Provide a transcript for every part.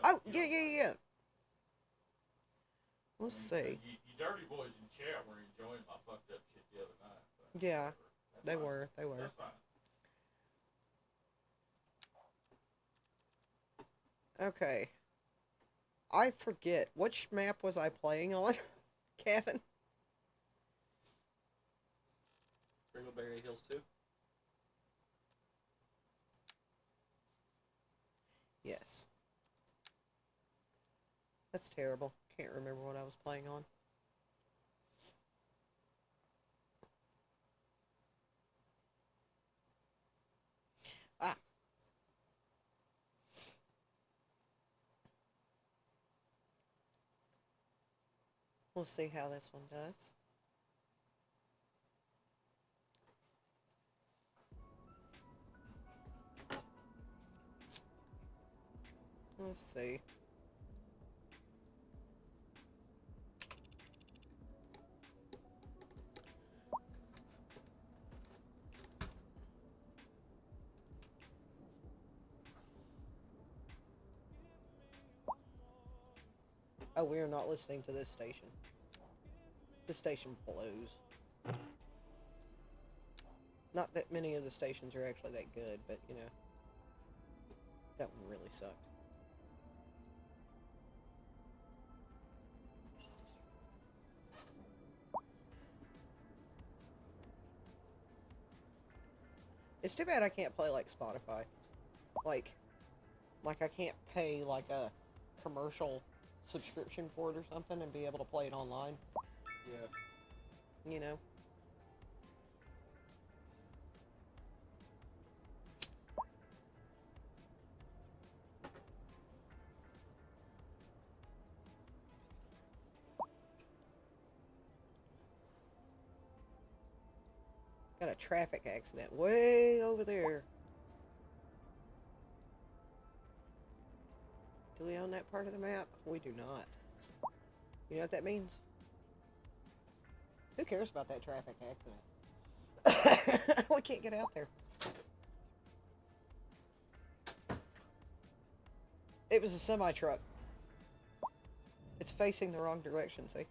Oh, yeah, yeah, yeah. Let's see. You dirty boys in chat were enjoying my fucked up shit the other night. But Yeah, whatever. That's they fine. were. They were. That's fine. Okay. I forget. Which map was I playing on, Kevin? Brindleberry Hills 2. Yes. That's terrible. Can't remember what I was playing on. Ah, we'll see how this one does. Let's see. Oh, we are not listening to this station. This station blows. Not that many of the stations are actually that good, but you know, that one really sucked. It's too bad I can't play like Spotify. Like, like I can't pay like a commercial subscription for it or something and be able to play it online. Yeah. You know. Got a traffic accident way over there. Do we own that part of the map? We do not. You know what that means? Who cares about that traffic accident? We can't get out there. It was a semi truck. It's facing the wrong direction, see?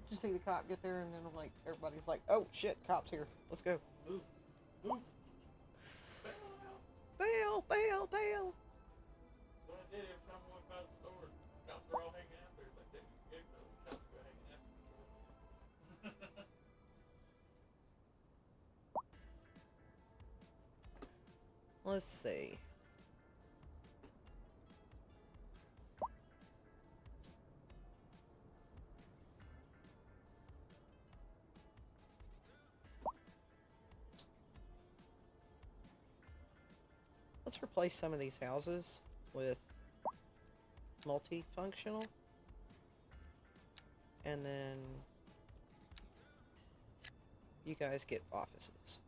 Did you see the cop get there and then like everybody's like, oh shit, cop's here. Let's go. Move. Move. Bail, bail, bail. That's what I did every time I went by the store. Cops were all hanging out there. It's like, dude, you get those cops go hanging out there. Let's see. Let's replace some of these houses with multifunctional. And then you guys get offices.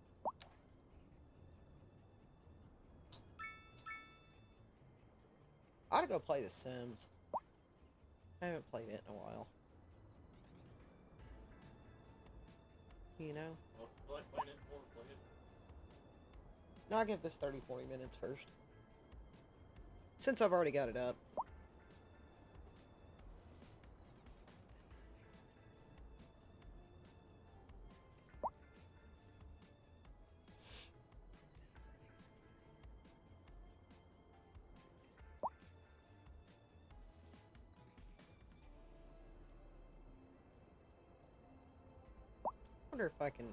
I ought to go play The Sims. I haven't played it in a while. You know? Well, if you like playing it more, play it. No, I'll give this 30-40 minutes first. Since I've already got it up. I wonder if I can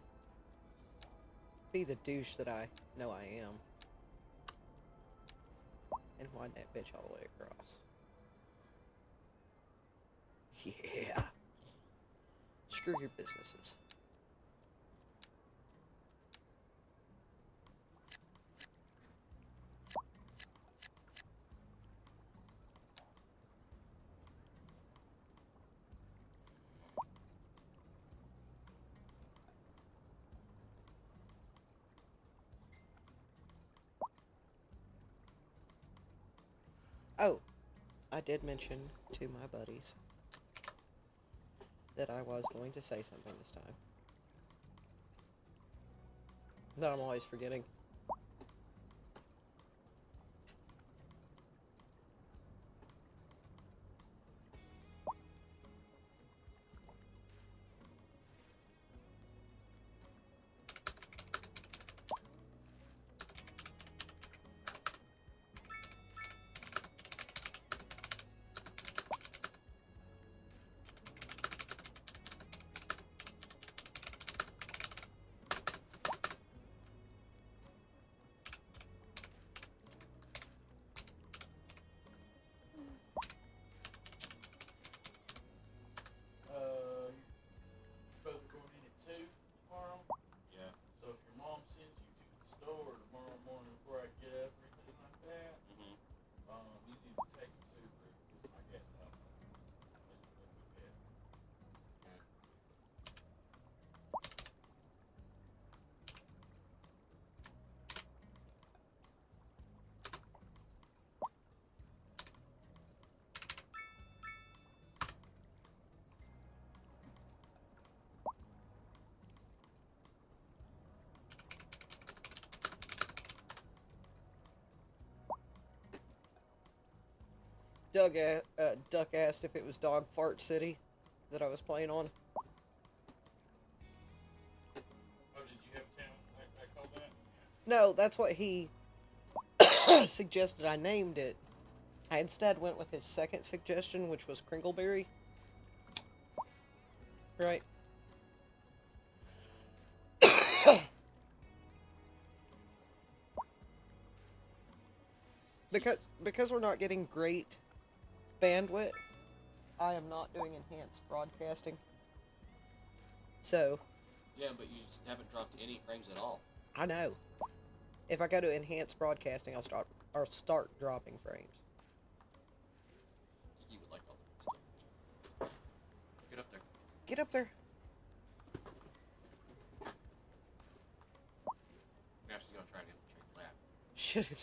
be the douche that I know I am. And wind that bitch all the way across. Yeah. Screw your businesses. Oh, I did mention to my buddies that I was going to say something this time. that I'm always forgetting. You're both going in at 2 tomorrow. Yeah. So if your mom sends you to the store tomorrow morning before I get up or anything like that, Mm-hmm. you need to take the Subaru. Is my guess out. That's a good guess. Okay. Duck asked if it was Dog Fart City that I was playing on. Oh, did you have a town I called that? No, that's what he suggested I named it. I instead went with his second suggestion, which was Kringleberry. Right. because we're not getting great bandwidth, I am not doing enhanced broadcasting. So, Yeah, but you just haven't dropped any frames at all. I know. If I go to enhanced broadcasting, I'll start dropping frames. You would like all the stuff. Get up there. Get up there. You're actually gonna try to infiltrate the lab. Should have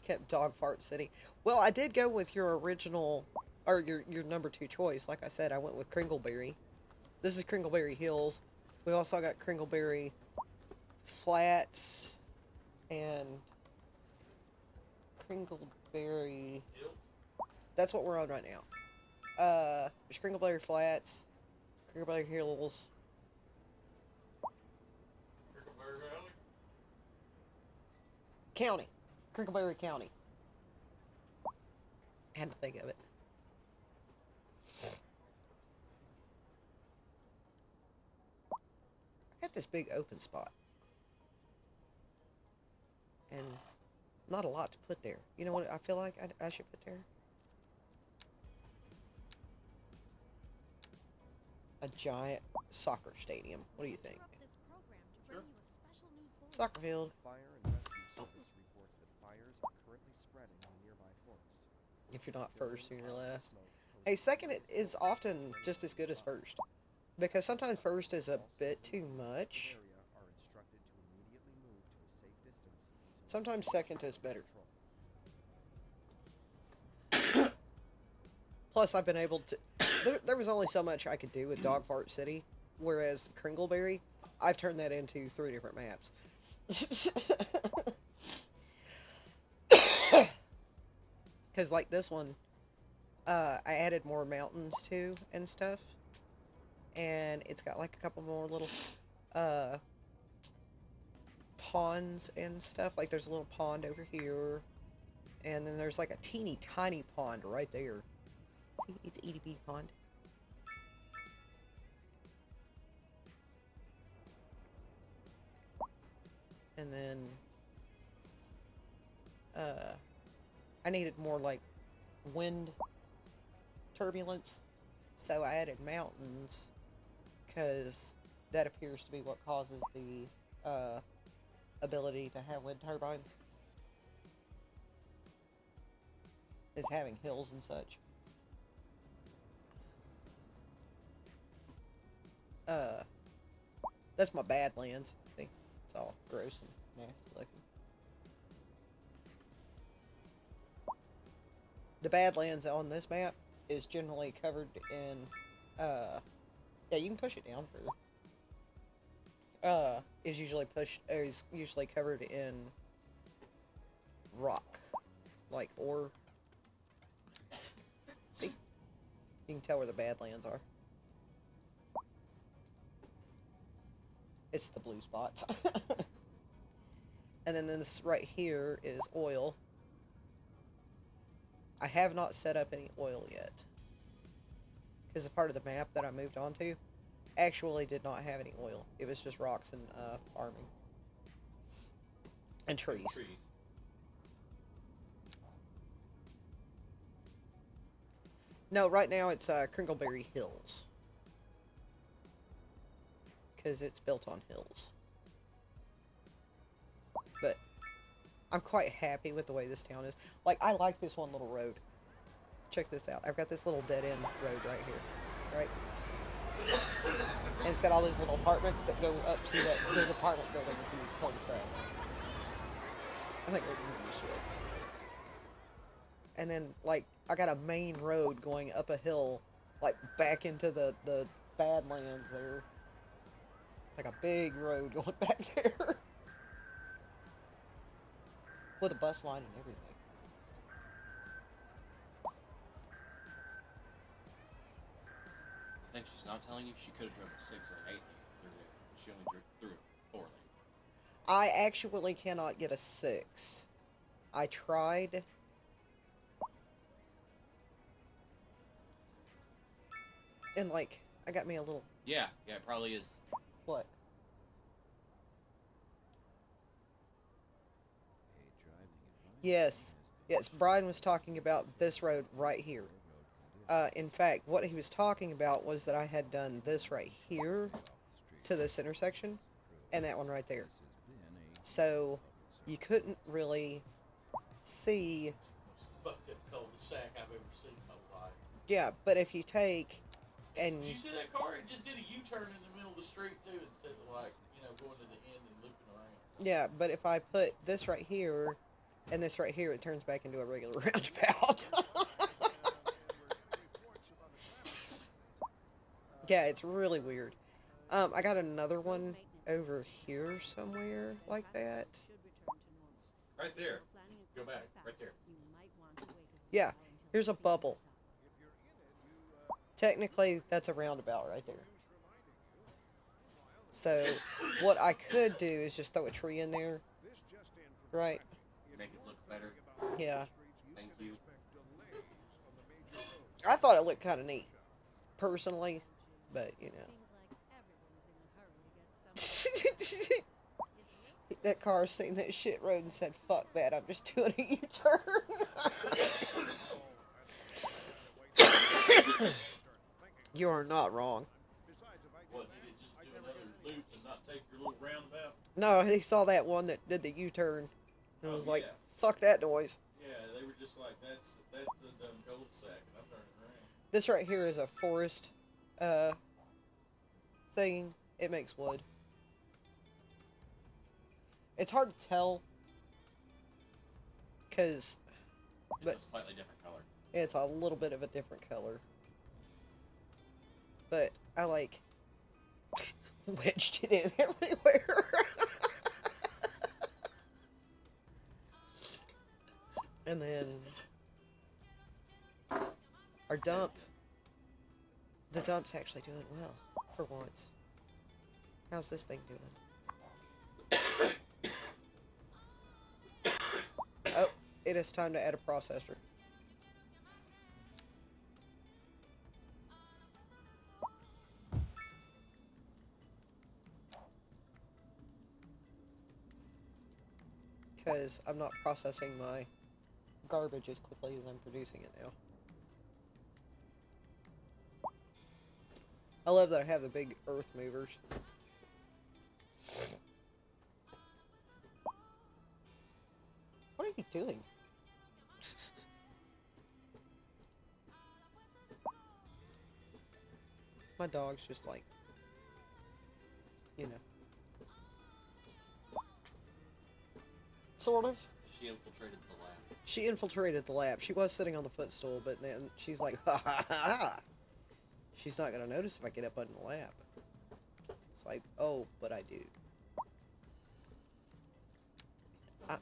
kept Dog Fart City. Well, I did go with your original, or your number 2 choice. Like I said, I went with Kringleberry. This is Kringleberry Hills. We also got Kringleberry Flats and Kringleberry. Hills? That's what we're on right now. There's Kringleberry Flats, Kringleberry Hills. Crickleberry Valley? County. Kringleberry County. I had to think of it. I got this big open spot. And not a lot to put there. You know what I feel like I should put there? A giant soccer stadium. What do you think? Sure. Soccer field. Fire and Rescue Service reports that fires are currently spreading in the nearby forest. If you're not first, you're last. Hey, second is often just as good as first. Because sometimes first is a bit too much. Sometimes second is better. Plus, I've been able to... There was only so much I could do with Dog Fart City. Whereas Kringleberry, I've turned that into 3 different maps. Because, like this one, I added more mountains too and stuff. And it's got like a couple more little ponds and stuff. Like there's a little pond over here. And then there's like a teeny tiny pond right there. See, it's an itty bitty pond. And then I needed more like wind turbulence, so I added mountains because that appears to be what causes the ability to have wind turbines, is having hills and such. That's my Badlands. See, it's all gross and nasty looking. The Badlands on this map is generally covered in, yeah, you can push it down further. is usually is usually covered in rock, like ore. See, you can tell where the Badlands are. It's the blue spots. And then this right here is oil. I have not set up any oil yet, because the part of the map that I moved on to actually did not have any oil. It was just rocks and farming. And trees. No, right now it's Kringleberry Hills. Because it's built on hills. But I'm quite happy with the way this town is. Like, I like this one little road. Check this out. I've got this little dead-end road right here. Right? And it's got all these little apartments that go up to those apartment buildings if you place that. I think we're doing shit. And then, like, I got a main road going up a hill, like, back into the Badlands there. It's like a big road going back there. With a bus line and everything. I think she's not telling you she could have driven a 6 or an 8 through there. She only threw a 4 lane. I actually cannot get a 6. I tried. And, like, I got me a little... Yeah, it probably is. What? Yes. Yes, Brian was talking about this road right here. In fact, what he was talking about was that I had done this right here to this intersection, and that one right there. So, you couldn't really see... Fucked up cul-de-sac I've ever seen in my life. Yeah, but if you take... And Did you see that car? It just did a U-turn in the middle of the street, too, instead of, like, you know, going to the end and looping around. Yeah, but if I put this right here and this right here, it turns back into a regular roundabout. Yeah, it's really weird. I got another one over here somewhere like that. Right there. Go back. Right there. Yeah, here's a bubble. Technically, that's a roundabout right there. So, what I could do is just throw a tree in there. Right? Make it look better. Yeah. Thank you. I thought it looked kind of neat, personally, but, you know. That car seen that shit road and said, fuck that, I'm just doing a U-turn. You are not wrong. What, you did just do another loop and not take your little roundabout? No, he saw that one that did the U-turn and was like, yeah. fuck that noise. Yeah, they were just like, that's a dumb cul-de-sac, and I'm turning around. This right here is a forest thing. It makes wood. It's hard to tell because It's a slightly different color. it's a little bit of a different color. But I like wedged it in everywhere. And then our dump. The dump's actually doing well for once. How's this thing doing? Oh, it is time to add a processor. Because I'm not processing my garbage as quickly as I'm producing it now. I love that I have the big earth movers. What are you doing? My dog's just like, you know. Sort of. She infiltrated the lab. She infiltrated the lab. She was sitting on the footstool, but then she's like, ha ha ha ha. She's not going to notice if I get up in the lab. It's like, oh, but I do. I-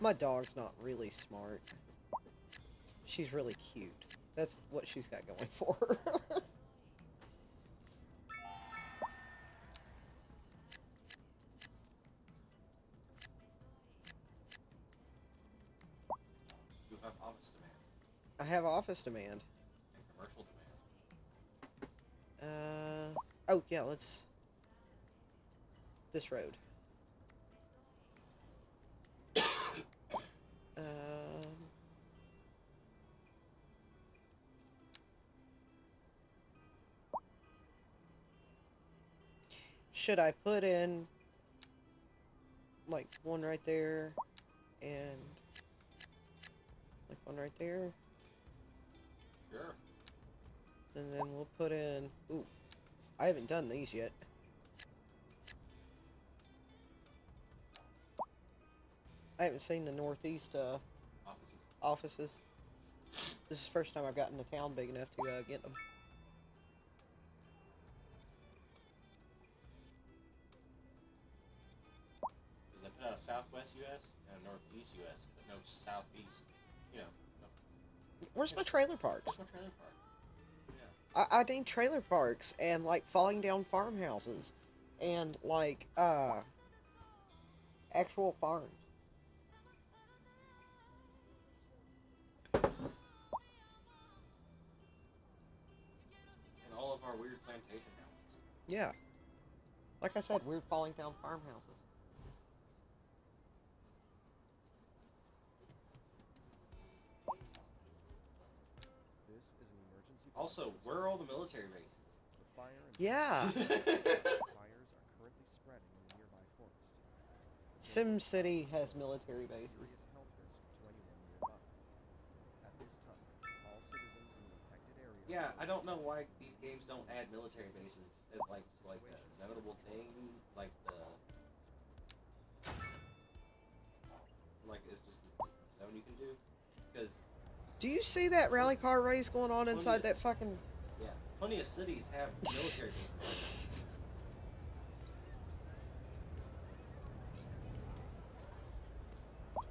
My dog's not really smart. She's really cute. That's what she's got going for her. You have office demand I have office demand. and commercial demand. Oh, yeah, let's... This road. Um... Should I put in... like, one right there, and... like, one right there? Sure. And then we'll put in... Ooh, I haven't done these yet. I haven't seen the northeast Offices. offices. This is the first time I've gotten a town big enough to get them. Because they put out a Southwest U.S. and a Northeast U.S., but no Southeast. You know, no. Where's my trailer parks? Where's my trailer park? Yeah. I need trailer parks and like falling down farmhouses and like actual farms. And all of our weird plantation houses. Yeah. Like I said, weird falling down farmhouses. This is an emergency. Also, where are all the military bases? The fire and Yeah. fires are currently spreading in the nearby forest. Sim City has military bases. Serious health risk to anyone nearby. At this time, all citizens in the affected area. Yeah, I don't know why these games don't add military bases as like a zonable thing, like the it's just a zone you can do. Because Do you see that rally car race going on inside that fucking... yeah, plenty of cities have military bases. Like that.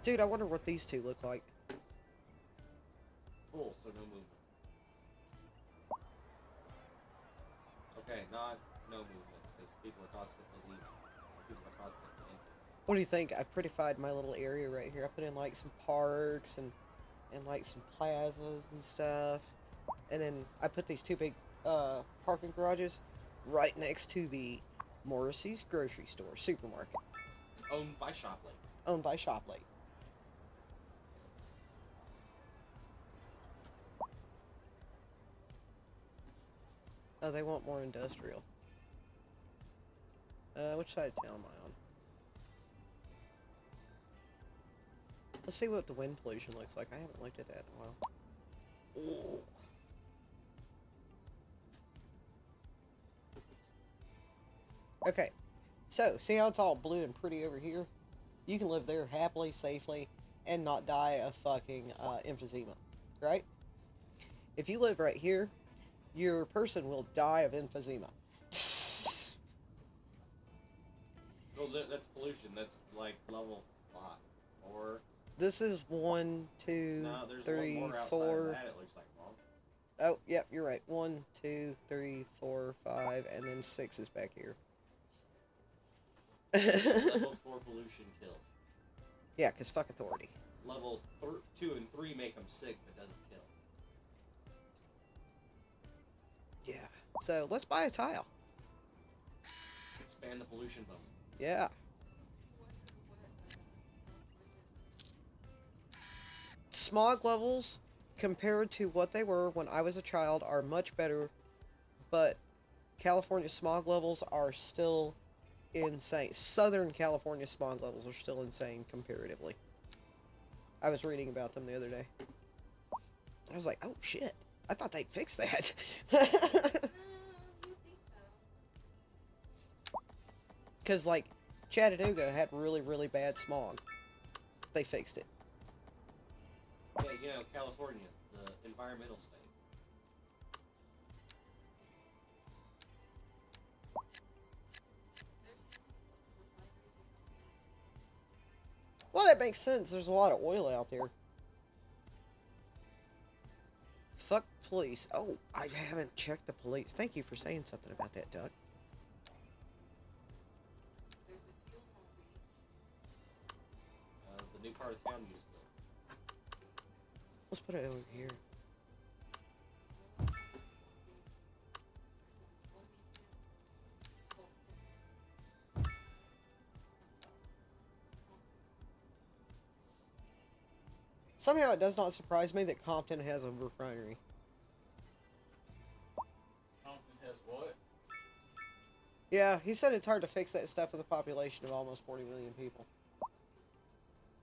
Dude, I wonder what these two look like. Full, so no movement. Okay, not no movement, because people are constantly leaving. People are constantly leaving. What do you think? I prettified my little area right here. I put in like some parks and like some plazas and stuff. And then I put these two big parking garages right next to the Morrissey's grocery store supermarket, Owned by Shoplake. owned by Shoplake. Oh, they want more industrial. Which side of town am I on? Let's see what the wind pollution looks like. I haven't looked at that in a while. Ooh. Okay, so see how it's all blue and pretty over here? You can live there happily, safely, and not die of fucking emphysema, right? If you live right here, your person will die of emphysema. Well, that's pollution. That's like level 5, 4. This is 1, 2, No, there's 3, one more outside 4. of that, it looks like, Mom. Oh, yep, you're right. 1, 2, 3, 4, 5, and then 6 is back here. Level 4 pollution kills. Yeah, because fuck authority. Level 2 and 3 make them sick, but doesn't kill. Yeah. So let's buy a tile. Expand the pollution bump. Yeah. Smog levels, compared to what they were when I was a child, are much better, but California smog levels are still insane. Southern California smog levels are still insane comparatively. I was reading about them the other day. I was like, oh shit. I thought they'd fix that. Because, like, Chattanooga had really, really bad smog. They fixed it. Yeah, you know, California, the environmental state. Well, that makes sense. There's a lot of oil out there. Fuck police. Oh, I haven't checked the police. Thank you for saying something about that, Doug. There's a fuel pump reach. The new part of town used to. Let's put it over here. Somehow it does not surprise me that Compton has a refinery. Compton has what? Yeah, he said it's hard to fix that stuff with a population of almost 40 million people.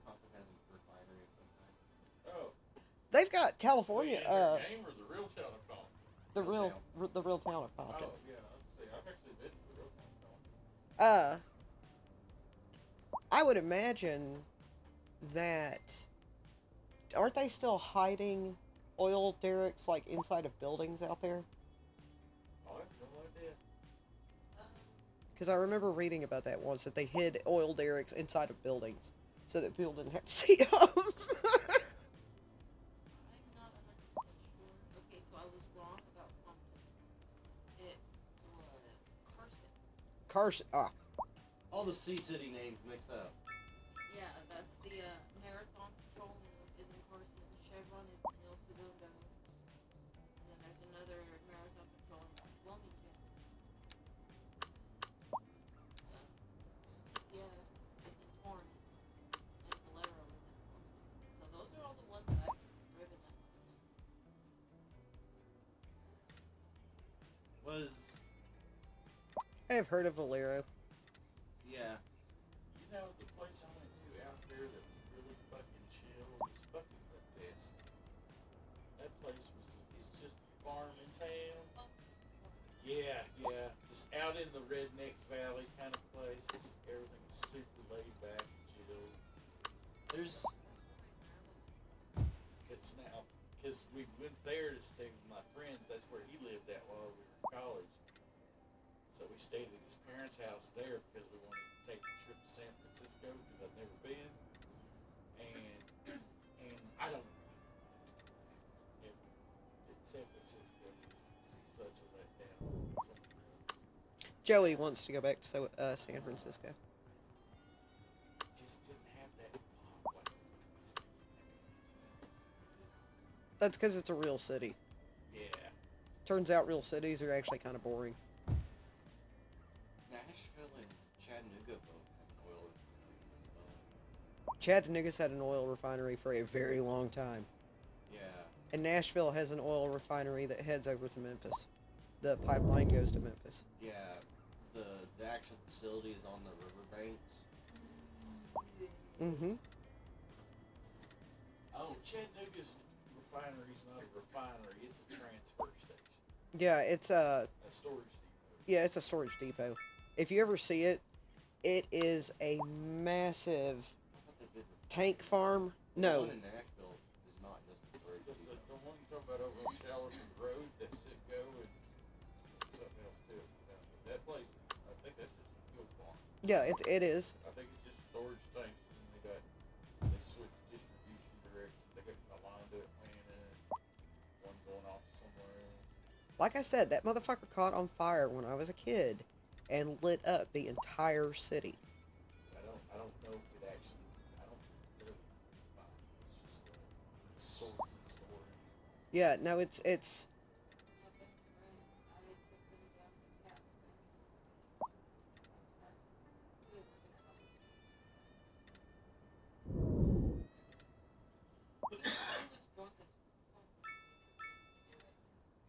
Compton has a refinery of some kind. Oh. They've got California, Wait, is there a game or the real town of Compton? the real town of Compton. Oh, yeah, let's see. I've actually been to the real town of Compton. I would imagine that aren't they still hiding oil derricks like inside of buildings out there? Oh, I have no idea. Because I remember reading about that once, that they hid oil derricks inside of buildings so that people didn't have to see them. I'm not 100% sure. Okay, so I was wrong about Compton. It was Carson. Carson. All the Sea City names mix up. Yeah, that's the Marathon Petroleum is in Carson. Chevron is in El Segundo. And then there's another Marathon Petroleum in Wilmington. Yeah, is in Torrance. And Valero is in Wilmington. So those are all the ones that I've driven that much. Was I have heard of Valero. yeah. You know, the place I went to out there that was really fucking chill was fucking Playtesting. That place was, it's just a farming town. Yeah, just out in the redneck valley kind of place. It's just, everything's super laid back and chill. There's It's now, because we went there to stay with my friends. That's where he lived at while we were in college. So we stayed at his parents' house there because we wanted to take a trip to San Francisco because I've never been. And I don't. San Francisco is such a letdown. So many roads. Joey wants to go back to San Francisco. It just didn't have that pop like the movies make it. That's because it's a real city. Yeah. Turns out real cities are actually kind of boring. Nashville and Chattanooga both have an oil refinery as well. Chattanooga's had an oil refinery for a very long time. Yeah. And Nashville has an oil refinery that heads over to Memphis. The pipeline goes to Memphis. Yeah. The actual facility is on the riverbanks. Mm-hmm. Oh, Chattanooga's refinery's not a refinery, it's a transfer station. Yeah, it's A storage depot. yeah, it's a storage depot. If you ever see it, it is a massive I thought they did. tank farm. The No, one in Nashville is not just a storage The depot. one you talking about over on Shallerton Road, that's Citgo and something else too. That place, I think that's just a fuel farm. yeah, it is. I think it's just storage tanks, and then they switch distribution directions. They got a line to it planning, one going off somewhere else. Like I said, that motherfucker caught on fire when I was a kid and lit up the entire city. I don't know if it actually. I don't think it does. It's just a sort and storing. Yeah, no, it's My best friend, I took him down to Cat's Back. We were working at He was drunk as fuck.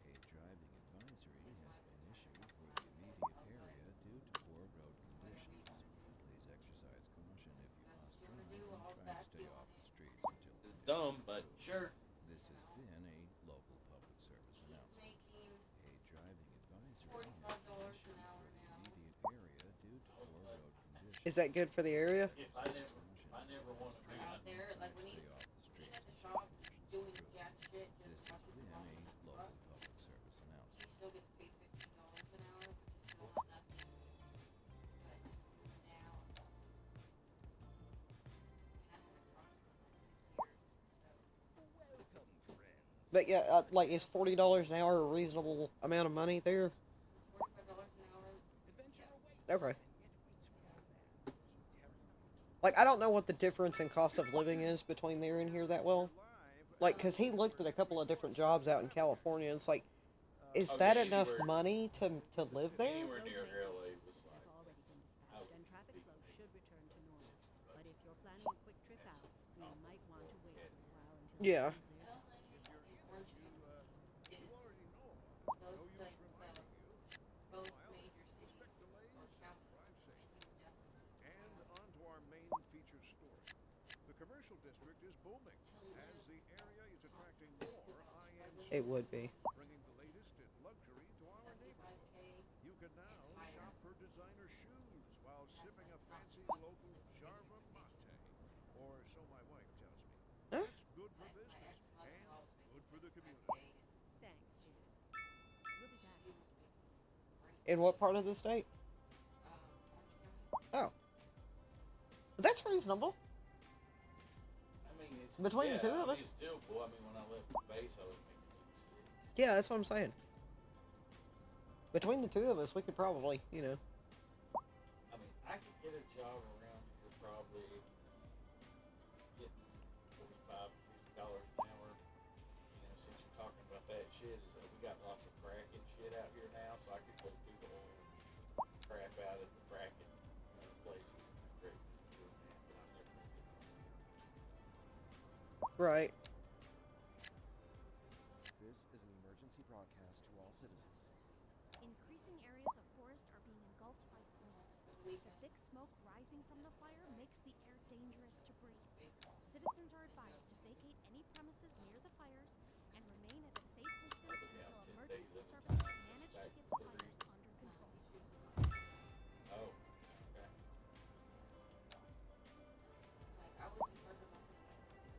A driving advisory has been issued for the immediate area due to poor road conditions. Please exercise caution if you must drive and try to stay off the streets until It's dumb, but sure. This has been a local public service He's announcement. making A driving advisory $45 has an hour now. been issued for the immediate area due to poor road conditions. is that good for the area? If I never want to be Out there, like when he Stay off the when he's streets at the until shop conditions doing improve. jack shit, This just has talking been about a the local truck, public service he announcement. still gets paid $15 an hour, which is still not nothing. But now, I have But yeah, like, is $40 an hour a reasonable amount of money there? $45 an hour. Okay. Like, I don't know what the difference in cost of living is between there and here that well. Like, because he looked at a couple of different jobs out in California, and it's like, is Oh, that yeah, enough anywhere- money to live there? Anywhere near LA was like, have already been I would dispatched and traffic be flow making should return to normal. 60 But bucks. if you're planning a quick trip out, you might want to wait for a while until Yeah. the sun clears up. LA and Orange County is those like both major cities or counties, and he would definitely And on to our main feature story. The commercial district is booming as the area is attracting more high-end It would be. bringing the latest in luxury to our neighborhood. 75K. You can now shop for designer shoes while sipping a fancy local Jarva mate, or so my wife tells me. Huh? That's good for My business ex-mother and always made good for the 75K, community. and Thanks, Judith. We'll be back. she was making great. In what part of the state? Orange County. Oh. That's reasonable. I mean, it's Between the yeah, two of I mean, us. It's still cool. I mean, when I left the base, I was making 86. Yeah, that's what I'm saying. Between the two of us, we could probably, you know. I mean, I could get a job around here probably getting $45 to $50 an hour. You know, since you're talking about that shit, is that we got lots of fracking shit out here now, so I could go do the whole crap out at the fracking places. Great doing that, but I'm never gonna get on. Right. This is an emergency broadcast to all citizens. Increasing areas of forest are being engulfed by flames. The thick smoke rising from the fire makes the air dangerous to breathe. Citizens are advised to vacate any premises near the fires and remain at a safe distance Yeah, until 10 days emergency at a services time, manage to back get to the the fires under control. Oh, okay. Like I wasn't heard about this man.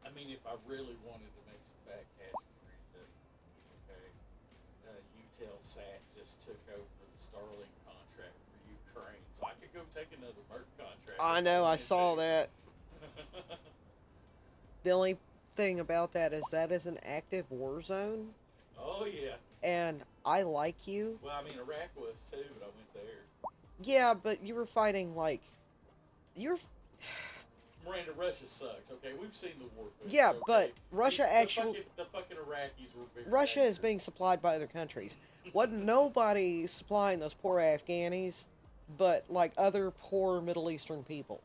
I mean, if I really wanted to make some fat cash, Miranda, okay, Utelsat just took over the Starlink contract for Ukraine, so I could go take another Merc contract. I know, I saw that. The only thing about that is an active war zone, Oh yeah. and I like you. Well, I mean, Iraq was too, but I went there. Yeah, but you were fighting, like, you're... Miranda, Russia sucks. Okay, we've seen the warfare. Yeah, okay? but Russia The fucking Iraqis were bigger. Russia is being supplied by other countries. Wasn't nobody supplying those poor Afghanis, but, like, other poor Middle Eastern people.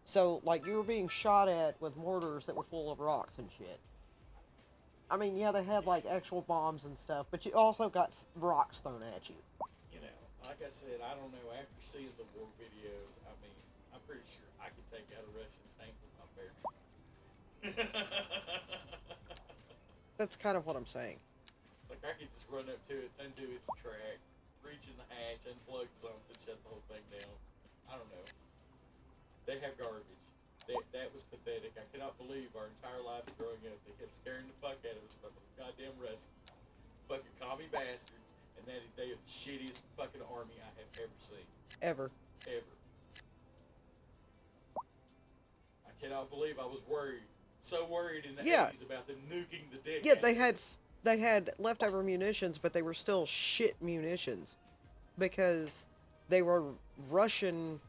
So, like, you were being shot at with mortars that were full of rocks and shit. I mean, yeah, they had, like, actual bombs and stuff, but you also got rocks thrown at you. You know, like I said, I don't know. After seeing the war videos, I mean, I'm pretty sure I could take out a Russian tank with my bare hands. That's kind of what I'm saying. It's like I could just run up to it, undo its track, reach in the hatch, unplug something, shut the whole thing down. I don't know. They have garbage. That was pathetic. I cannot believe our entire lives growing up, they kept scaring the fuck out of us about those goddamn Ruskies. Fucking commie bastards. And that they are the shittiest fucking army I have ever seen. Ever. Ever. I cannot believe I was worried. So worried in the 80s about them nuking the dick. Yeah, out they of had us. they had leftover munitions, but they were still shit munitions because they were Russian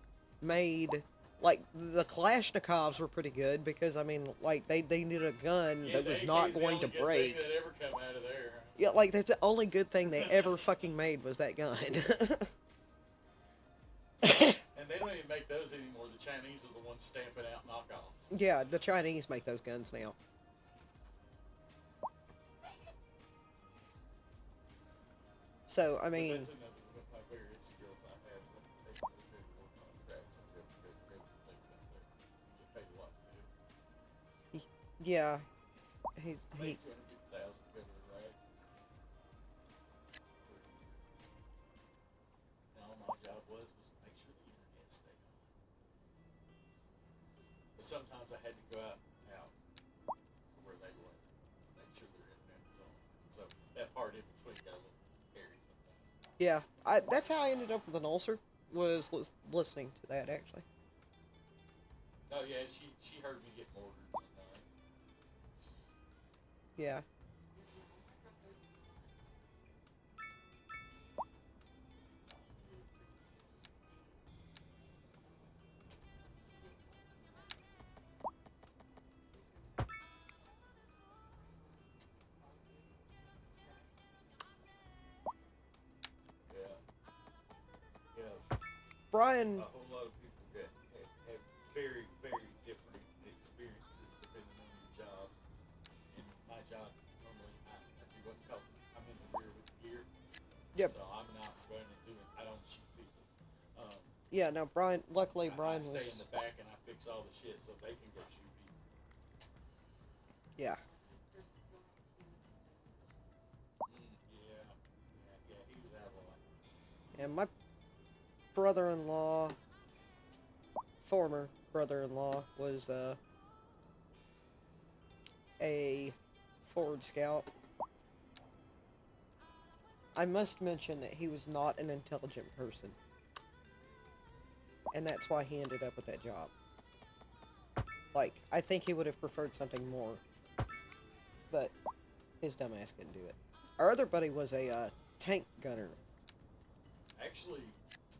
made. Like, the Kalashnikovs were pretty good because, I mean, like, they needed a gun Yeah, that the was AK's not the going only to good break. thing that ever come out of there. Yeah, like, that's the only good thing they ever fucking made was that gun. And they don't even make those anymore. The Chinese are the ones stamping out knockoffs. Yeah, the Chinese make those guns now. So, I But mean, that's another one of my various skills I have. So I can take military war contracts and good things out there. You get paid a lot to do. yeah, he Made $250,000 to go to Iraq. And all my job was make sure the internet stayed on. But sometimes I had to go out to where they were to make sure their internet was on. So that part in between got a little hairy sometimes. yeah. That's how I ended up with an ulcer, was listening to that, actually. Oh yeah, she heard me get mortared one night. Yeah. Yeah. Yeah. Brian, A whole lot of people have very, very different experiences depending on your jobs. In my job, normally I do what's called, I'm in the rear with the gear. Yep. So I'm not running and doing, I don't shoot people. yeah, no, Brian, luckily I Brian stay was, in the back and I fix all the shit so they can go shoot people. yeah. Yeah. Yeah, he was out a lot. And my brother-in-law, former brother-in-law, was a Forward Scout. I must mention that he was not an intelligent person. And that's why he ended up with that job. Like, I think he would have preferred something more. But his dumb ass couldn't do it. Our other buddy was a tank gunner. Actually,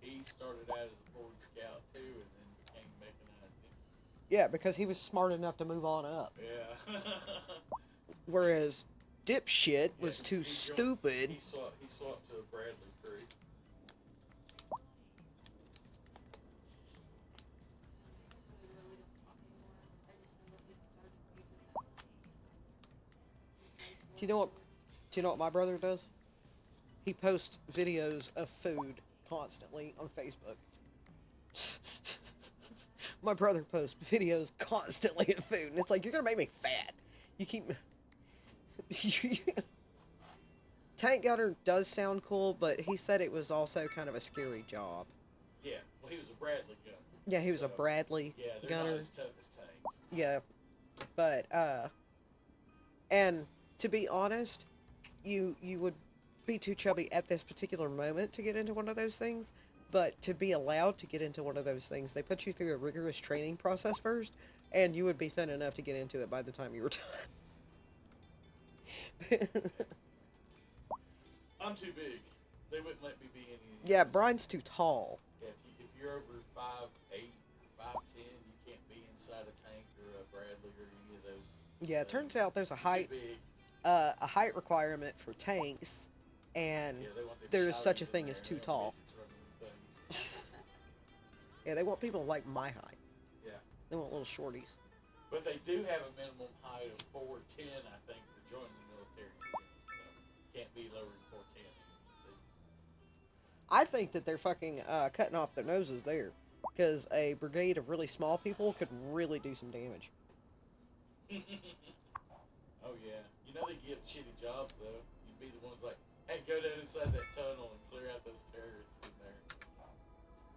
he started out as a Ford Scout too and then became mechanized. Yeah, because he was smart enough to move on up. Yeah. Whereas dipshit was too He stupid. He swapped to a Bradley crew. Do you know what? Do you know what my brother does? He posts videos of food constantly on Facebook. My brother posts videos constantly of food, and it's like, you're gonna make me fat. You keep. Tank gunner does sound cool, but he said it was also kind of a scary job. Yeah, well, he was a Bradley gunner. Yeah, he was a Bradley yeah, they're gunner. not as tough as tanks. Yeah, but and to be honest, you would be too chubby at this particular moment to get into one of those things. But to be allowed to get into one of those things, they put you through a rigorous training process first, and you would be thin enough to get into it by the time you were done. I'm too big. They wouldn't let me be in any. Yeah, Brian's too tall. Yeah, if you're over 5'8", 5'10", you can't be inside a tank or a Bradley or any of those. Yeah, it turns out there's a height Too big. a height requirement for tanks, and Yeah, they want them there's such a shouties in thing there, as and too they want tall. midgets running them things. Yeah, they want people like my height. Yeah. They want little shorties. But they do have a minimum height of 4'10", I think, for joining the military. So can't be lower than 4'10". I think that they're fucking cutting off their noses there, because a brigade of really small people could really do some damage. Oh yeah, you know they give shitty jobs though. You'd be the ones like, hey, go down inside that tunnel and clear out those terrorists in there.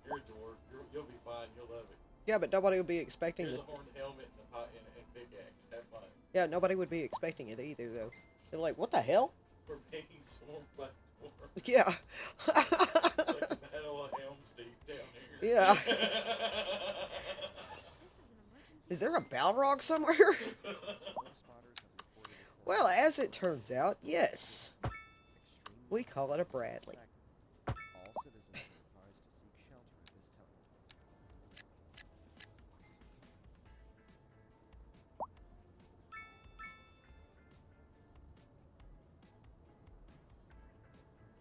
You're a dwarf. You'll be fine. You'll love it. Yeah, but nobody would be expecting Here's it. a horned helmet and a pickaxe. Have fun. Yeah, nobody would be expecting it either, though. They're like, what the hell? We're being swarmed by dwarves. Yeah. It's like the Battle of Helm's Deep down here. Yeah. This is an emergency. Is there a Balrog somewhere? Four spotters have reported a Well, as it turns out, yes. extreme We call it a Bradley. All citizens are advised to seek shelter at this time.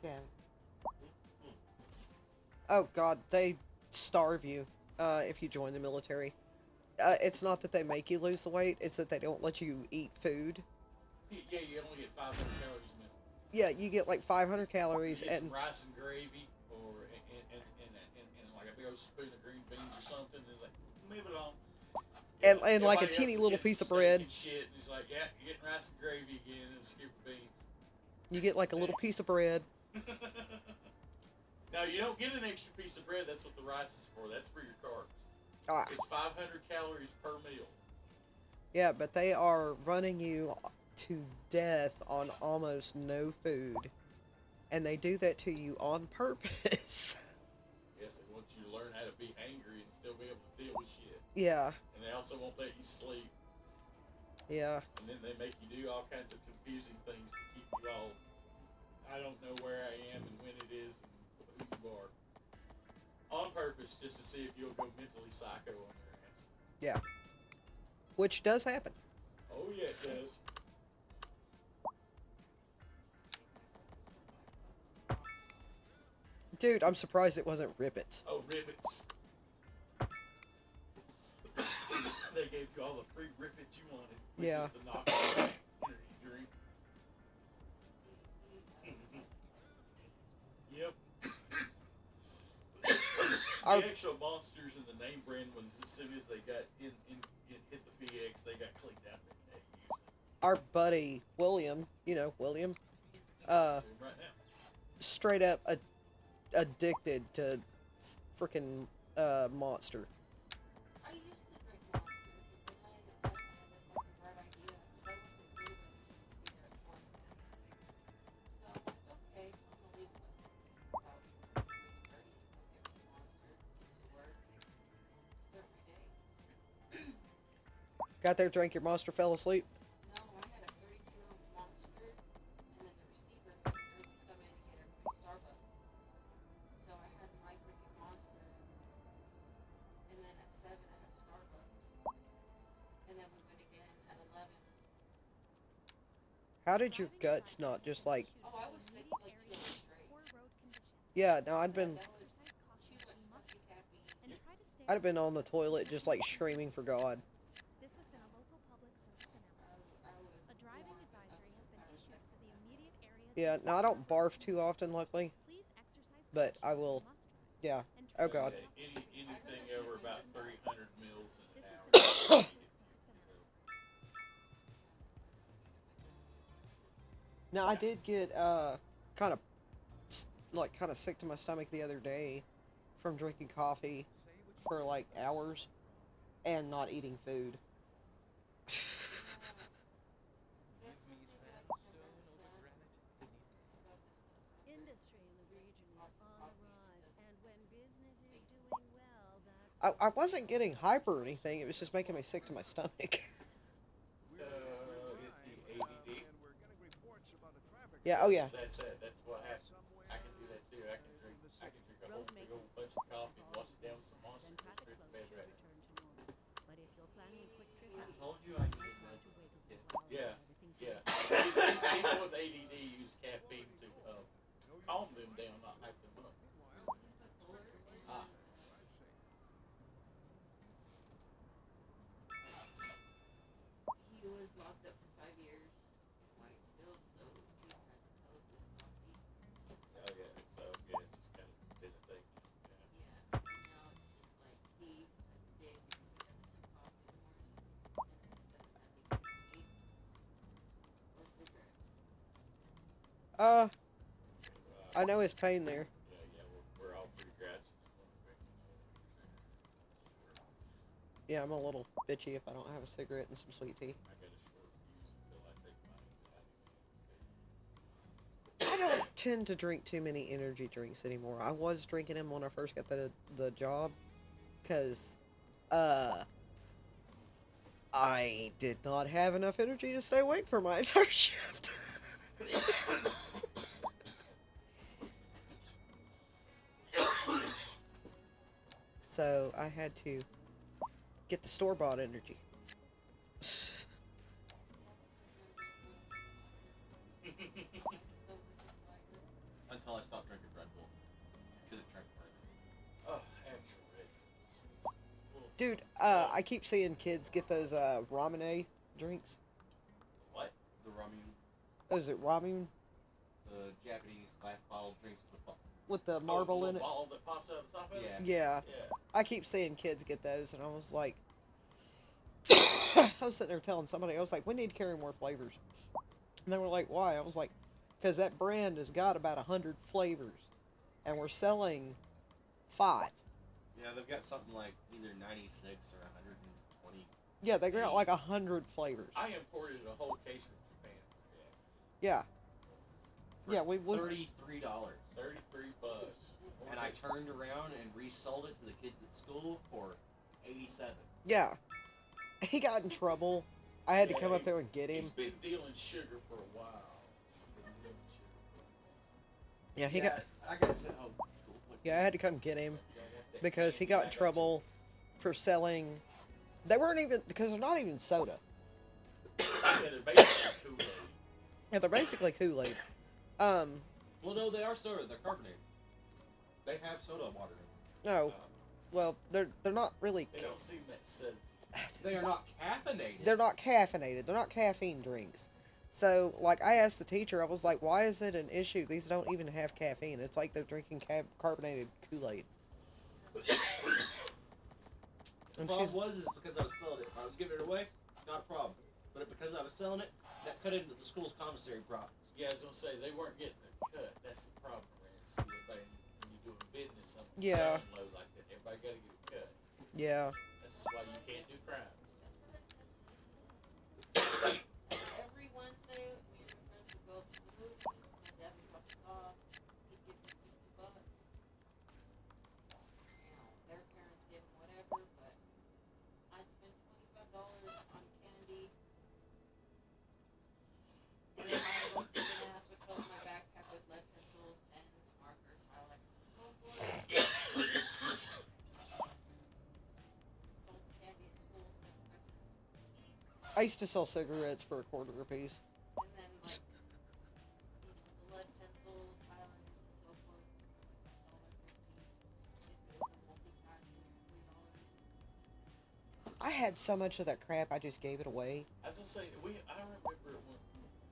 Yeah. Oh God, they starve you if you join the military. It's not that they make you lose the weight; it's that they don't let you eat food. Yeah, you only get 500 calories a minute. Yeah, you get like 500 calories You get and some rice and gravy, or and like a big old spoon of green beans or something, and like move it on. and like a Everybody teeny else little gets piece some of steak bread. And shit, and he's like, yeah, you're getting rice and gravy again, and a scoop of beans. You get like a little piece of bread. No, you don't get an extra piece of bread. That's what the rice is for. That's for your carbs. Ah, It's 500 calories per meal. yeah, but they are running you to death on almost no food, and they do that to you on purpose. Yes, they want you to learn how to be angry and still be able to deal with shit. Yeah, And they also won't let you sleep. Yeah. And then they make you do all kinds of confusing things to keep you all. I don't know where I am and when it is and who you are. On purpose, just to see if you'll go mentally psycho on their ass. Yeah. Which does happen. Oh yeah, it does. Dude, I'm surprised it wasn't Ribbits. Oh, ribbits. They gave you all the free ribbits you wanted, which Yeah. is the knockoff energy drink. Yep. Our, The actual monsters and the name brand ones, as soon as they got hit the PX, they got cleaned out. our buddy William, William, Right now. straight up addicted to freaking Monster. I used to drink Monster, but then I decided that's like a bright idea. So I went to school and be there at 4 a.m. So I'm like, okay, I'm gonna leave like about 3:30 and get my Monster, get to work, start my day. Got there, drank your Monster, fell asleep. No, I had a 32-ounce Monster, and then the receiver here would come in and get everybody Starbucks. So I had my freaking Monster, and then at 7 I had Starbucks, and then we went again at 11. How did your guts not just like? Oh, I was sick for like 2 hours straight. Poor road conditions. Yeah, no, I'd been, That was Exercise too caution much when you fucking must, caffeine. and try to stay I'd have been on the away. toilet just like screaming for God. This has been a local public service announcement. I was A driving worn advisory has been issued for the immediate area. Yeah, to no, I don't barf too often, luckily. Please exercise But caution I when will- you must drive, Yeah. and Oh, try God. to stay off the street. Anything over about 300 mils an This has hour. been a local public service announcement. Now I did get kind of sick to my stomach the other day from drinking coffee for like hours and not eating food. Industry in the region is on the rise, and when business is doing well, that I wasn't getting hyper or anything. It was just making me sick to my stomach. We're It's the ADD. and we're getting reports about a traffic Yeah. Oh yeah. That's it. That's what happens. I can do that too. I can drink a whole big old bunch of coffee, wash it down with some Monster, then and go traffic straight to flows bed should right. return to normal. But if you're planning a quick trip I out, told you I you needed might want to wait a Yeah. while Yeah. while everything Yeah. cools down. People with ADD use caffeine to calm them down, not hype them up. Ah. He was locked up for 5 years in Whitesville, so he had to cope with coffee. Oh yeah. So yeah, it's just kind of been a thing. Yeah. Yeah, and now it's just like he's a dick. He doesn't drink coffee in the morning, and doesn't have anything to eat or cigarettes. I know his pain there. Yeah. We're all pretty grouchy. Yeah, I'm a little bitchy if I don't have a cigarette and some sweet tea. I got a short fuse until I take my I don't tend to drink too many energy drinks anymore. I was drinking them when I first got the job, cause I did not have enough energy to stay awake for my entire shift. So I had to get the store-bought energy. Until I stopped drinking Red Bull. Because it drank further. Oh, actually. Dude, I keep seeing kids get those ramen drinks. What? The ramen, Oh, is it ramen the Japanese glass bottle drinks with the marble in it? Ball that pops out of the top of it? Yeah. Yeah, Yeah. I keep seeing kids get those, and I was like, I was sitting there telling somebody, I was like, we need to carry more flavors. And they were like, why? I was like, because that brand has got about 100 flavors, and we're selling 5. Yeah, they've got something like either 96 or 120. Yeah, they got like 100 flavors. I imported a whole case from Japan. Yeah. For Yeah, we would. $33. 33 bucks. And I turned around and resold it to the kids at school for $87. Yeah. He got in trouble. I had to come up there and get him. He's been dealing sugar for a while. He's been dealing sugar for a Yeah, he got. I guess at home. Yeah, I had to come get him while. because he got in trouble for selling. They weren't even because they're not even soda. Yeah, they're basically Kool-Aid. Yeah, they're basically Kool-Aid. Um, Well, no, they are soda. They're carbonated. They have soda water in them. no, well, they're not really. They don't seem that sudsy. They are not caffeinated. They're not caffeinated. They're not caffeine drinks. So, like, I asked the teacher, I was like, "Why is it an issue? These don't even have caffeine. It's like they're drinking carbonated Kool-Aid." The And problem she's was because I was selling it. If I was giving it away, not a problem. But because I was selling it, that cut into the school's commissary profits. Yeah, I was gonna say they weren't getting the cut. That's the problem, man. See, everybody when you're doing business, something Yeah. down low like that, everybody gotta get a cut. yeah. That's just why you can't do crimes. Every Wednesday, me and my friends would go up to the movies. My dad would drop us off. He'd give me $50. You know, their parents gave them whatever, but I'd spend $25 on candy. And then my little freaking ass would fill up my backpack with lead pencils, pens, markers, highlighters, and so forth. Sold candy at school, 75 cents. I used to sell cigarettes for $0.25 apiece. And then, like, the lead pencils, highlighters, and so forth, $1.50. If it was a multi-pack, it was $3. I had so much of that crap, I just gave it away. As I say, I remember when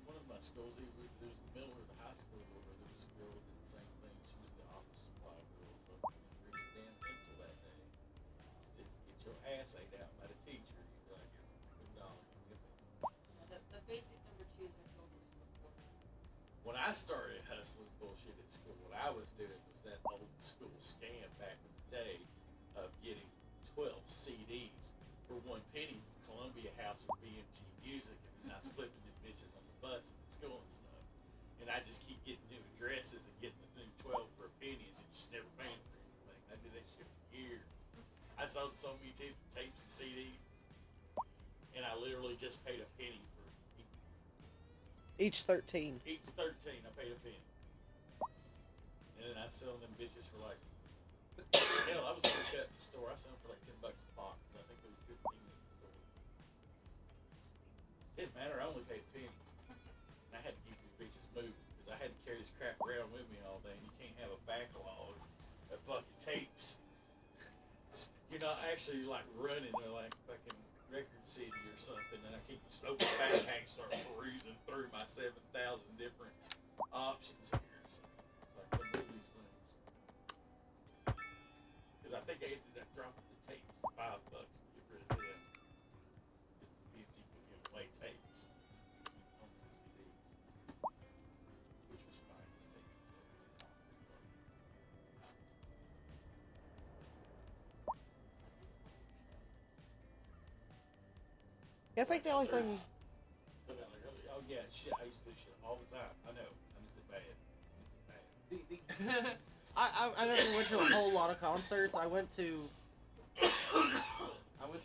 one of my schools, there was the middle of the high school where there was a girl who did the same thing. She was the office supply girl, so if you didn't bring a damn pencil that day, instead to get your ass ate out by the teacher, you'd be like, here's a $1, get a pencil. The basic number twos I sold was for $4. When I started hustling bullshit at school, what I was doing was that old school scam back in the day of getting 12 CDs for 1 penny from Columbia House or BMG Music, and then I was flipping them bitches on the bus at school and stuff. And I just keep getting new addresses and getting the new 12 for a penny and then just never paying for anything. I did that shit for years. I sold so many tapes and CDs, and I literally just paid a penny for Each 13. each 13. I paid a penny, and then I was selling them bitches for like hell. I was selling cut at the store. I sold them for like $10 a box. I think there was 15 in the store. Didn't matter. I only paid a penny. And I had to keep these bitches moving because I had to carry this crap around with me all day. And you can't have a backlog of fucking tapes. You're not actually like running to like fucking Record City or something. And I can't just open my backpack and start perusing through my 7,000 different options here. So I couldn't do these things. Because I think I ended up dropping the tapes to $5 to get rid of them. Because the BMG could give away tapes on the CDs. Which was fine. This tapes were Yeah, I think the only thing. Oh yeah, shit. I used to do shit all the time. I know. I'm just bad. I'm just bad. I never went to a whole lot of concerts. I went to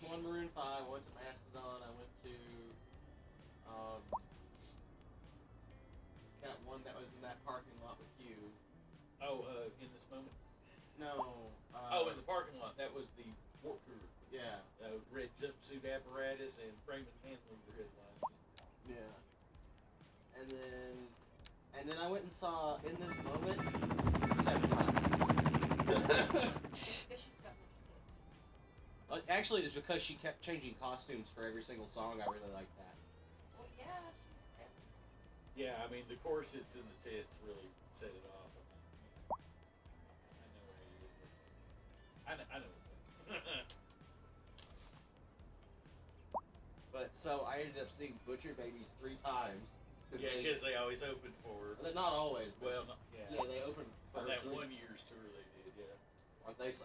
one Maroon 5. I went to Mastodon. I went to that one that was in that parking lot with you. Oh, in this moment. No. In the parking lot. That was the Warped Tour. Yeah. Red jumpsuit apparatus and Freeman Hanley were headlining. Yeah. And then I went and saw In This Moment 7 times. Because she's got nice tits. Actually, it's because she kept changing costumes for every single song. I really like that. Well, yeah, she's there. Yeah, I mean the corsets and the tits really set it off. I know where he is. I know it's But so I ended up seeing Butcher Babies 3 times. Yeah, because they always open for. They're not always. But Well, yeah, they open for on that 3 1 year's tour they did. Yeah.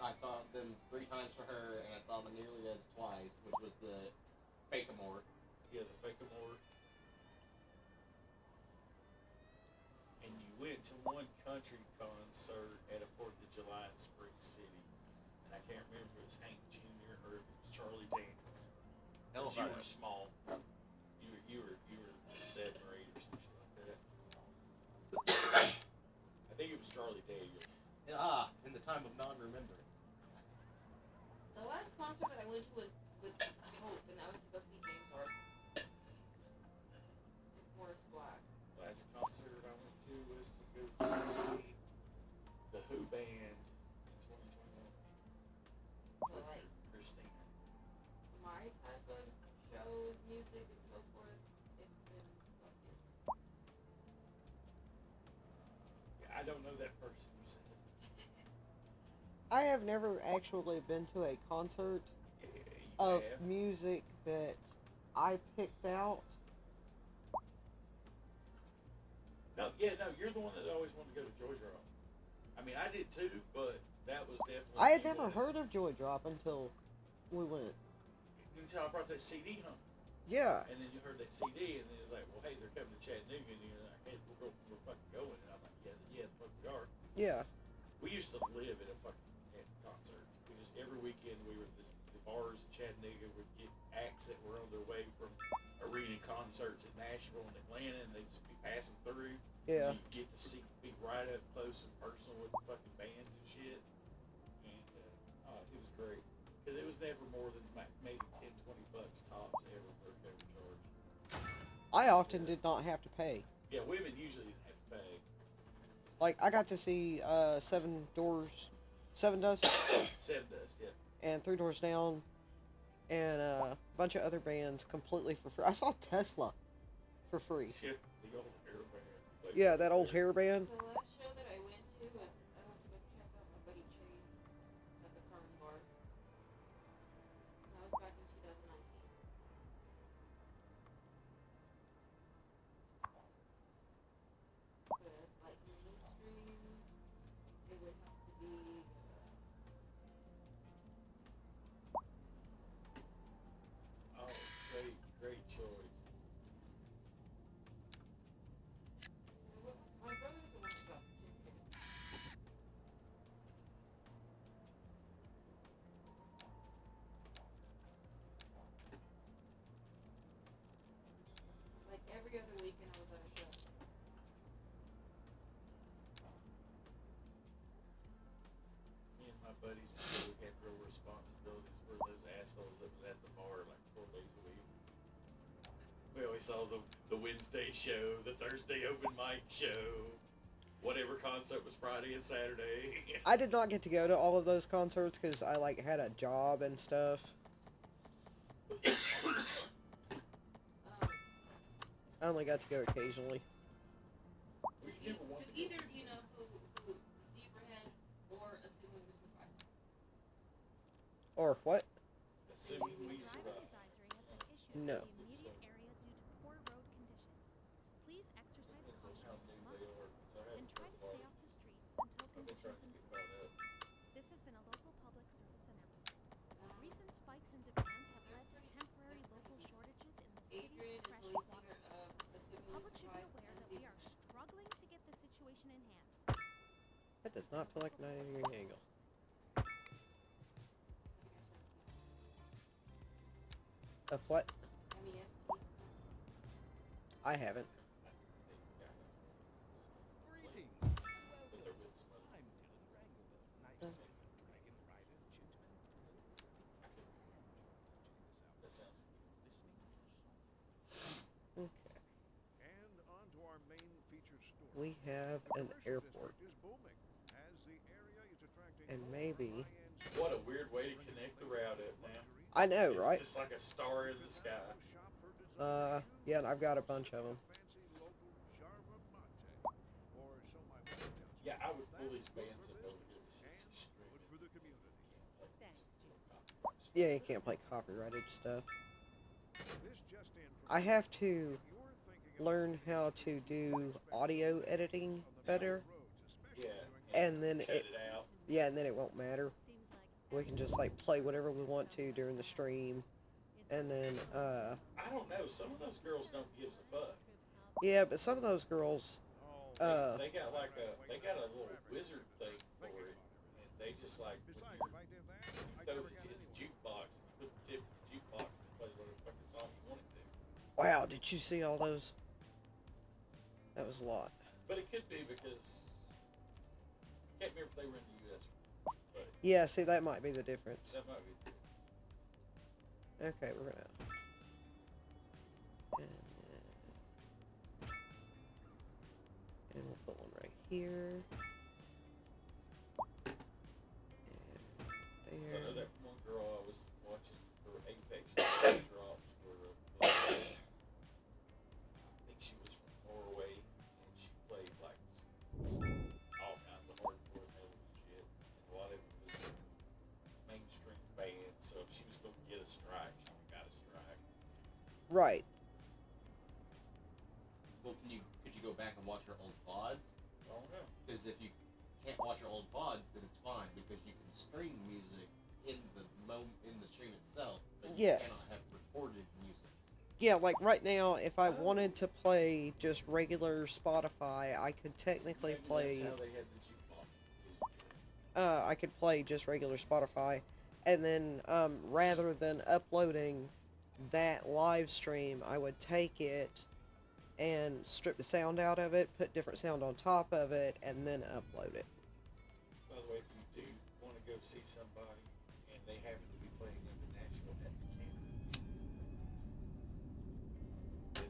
I saw them 3 times for her, and I saw the Nearly Deads twice, which was the Fake Amore. Yeah, the Fake Amore. And you went to one country concert at a 4th of July in Spring City. And I can't remember if it was Hank Jr. or if it was Charlie Daniels. Hell But if you I were know. small. Charlie Daniels. In the time of non-remembrance. The last concert that I went to was with Hope, and that was to go see James Arthur. And Forrest Black. Last concert I went to was to go see the Who band in 2021 But with like Christina. my type of shows, music, and so forth, it's been fucking. Yeah, I don't know that person you said. I have never actually been to a concert Yeah, you of have. music that I picked out. No, yeah, no, you're the one that always wanted to go to Joy's Rock. I mean, I did too, but that was definitely. I had the never one. heard of Joy Drop until we went. Until I brought that CD home. Yeah. And then you heard that CD, and then it's like, well, hey, they're coming to Chattanooga, and you're like, hey, we're fucking going. And I'm like, yeah, the fuck we are. Yeah. We used to live at a fucking at concerts. We just every weekend we were at the bars in Chattanooga would get acts that were on their way from arena concerts in Nashville and Atlanta, and they'd just be passing through. Yeah. So you get to see, be right up close and personal with the fucking bands and shit. And it was great because it was never more than maybe 10, 20 bucks tops ever for a cover charge. I often did not have to pay. Yeah, women usually didn't have to pay. Like, I got to see Seven Dust, 7 does, yeah. and Three Doors Down, and a bunch of other bands completely for free. I saw Tesla for free. Yeah, the old hair band. Like, Yeah, that old hair band. The last show that I went to was I went to go check out my buddy Chase at the Carmen Bar. That was back in 2019. Because like mainstream, it would have to be. Oh, great choice. My brother's the one that got the ticket. Like every other weekend, I was at a show. Me and my buddies before we had real responsibilities were those assholes that was at the bar like 4 days a week. We always saw the Wednesday show, the Thursday open mic show, whatever concert was Friday and Saturday. I did not get to go to all of those concerts because I like had a job and stuff. I only got to go occasionally. We Do never wanted to go. either of you know who Zebrahead or Assuming We Survive? Or what? Assuming we Driving survive. advisory has been issued No. for the immediate area due to poor road conditions. Please exercise Depends on caution how if new you they must are, 'cause I and haven't try to been stay far. off the streets until I've been trying conditions to get improve. caught up. This has been a local public service announcement. Recent spikes in demand have led to temporary local shortages in the Adrian city's is fresh the lead water singer supply. of Assuming The We public should be Survive aware and that we are Zebrahead. struggling to get the situation in hand. That does not feel like a 90-degree angle. Of what? MEST. I haven't. Greetings But and they're welcome. with some other I'm Dylan Rangelville, knife Oh. slinger, dragon rider, gentleman thriller, I couldn't- that sounds listening to Okay. And on to our main featured story. We have The an commercial airport. district is booming as the area is attracting And more maybe- high-end What a stores, weird way to bringing connect the flavor route and up now. luxury I know, It's right? just like a star in the sky. Shop for designer Yeah, shoes, I've got a bunch of them. fancy local Jarva mate, or so my wife tells me. Yeah, I would pull That's these good bands for up over here business to see and streaming. good for the community. Thanks, Jim. Yeah, you can't play copyrighted stuff. This just in from I have to if you're thinking about learn doing how something to you do wouldn't expect audio on the editing main better. roads, especially Yeah, during And then cut it, it out. yeah, and then it won't matter. Seems like We can just like play whatever we want to during the stream, and then I don't know. Some of those girls don't give a fuck. yeah, but some of those girls, Oh, They got like a little wizard thing for it, and they just like when besides, you're, if I did that, you I'd throw never it get to this anywhere. jukebox, and you put the tip of the jukebox, and it plays whatever fucking song you want it to. wow, did you see all those? That was a lot. But it could be because Can't remember if they were in the U.S. But Yeah, see, that might be the difference. that might be. Okay, we're gonna. And we'll put one right here. And So I know there. that one girl I was watching for Apex drops were, I think she was from Norway, and she played like all kinds of hardcore metal shit, and a lot of it was mainstream bands. So if she was going to get a strike, she got a strike. Right. Well, could you go back and watch her old VODs? I don't know. Because if you can't watch her old VODs, then it's fine because you can stream music in the stream itself, but you Yes. cannot have recorded music. Yeah, like right now, if I wanted to play just regular Spotify, I could technically Maybe play. That's how they had the jukebox. I could play just regular Spotify, and then rather than uploading that live stream, I would take it and strip the sound out of it, put different sound on top of it, and then upload it. By the way, if you do want to go see somebody and they happen to be playing in the Nashville at the Cannery, but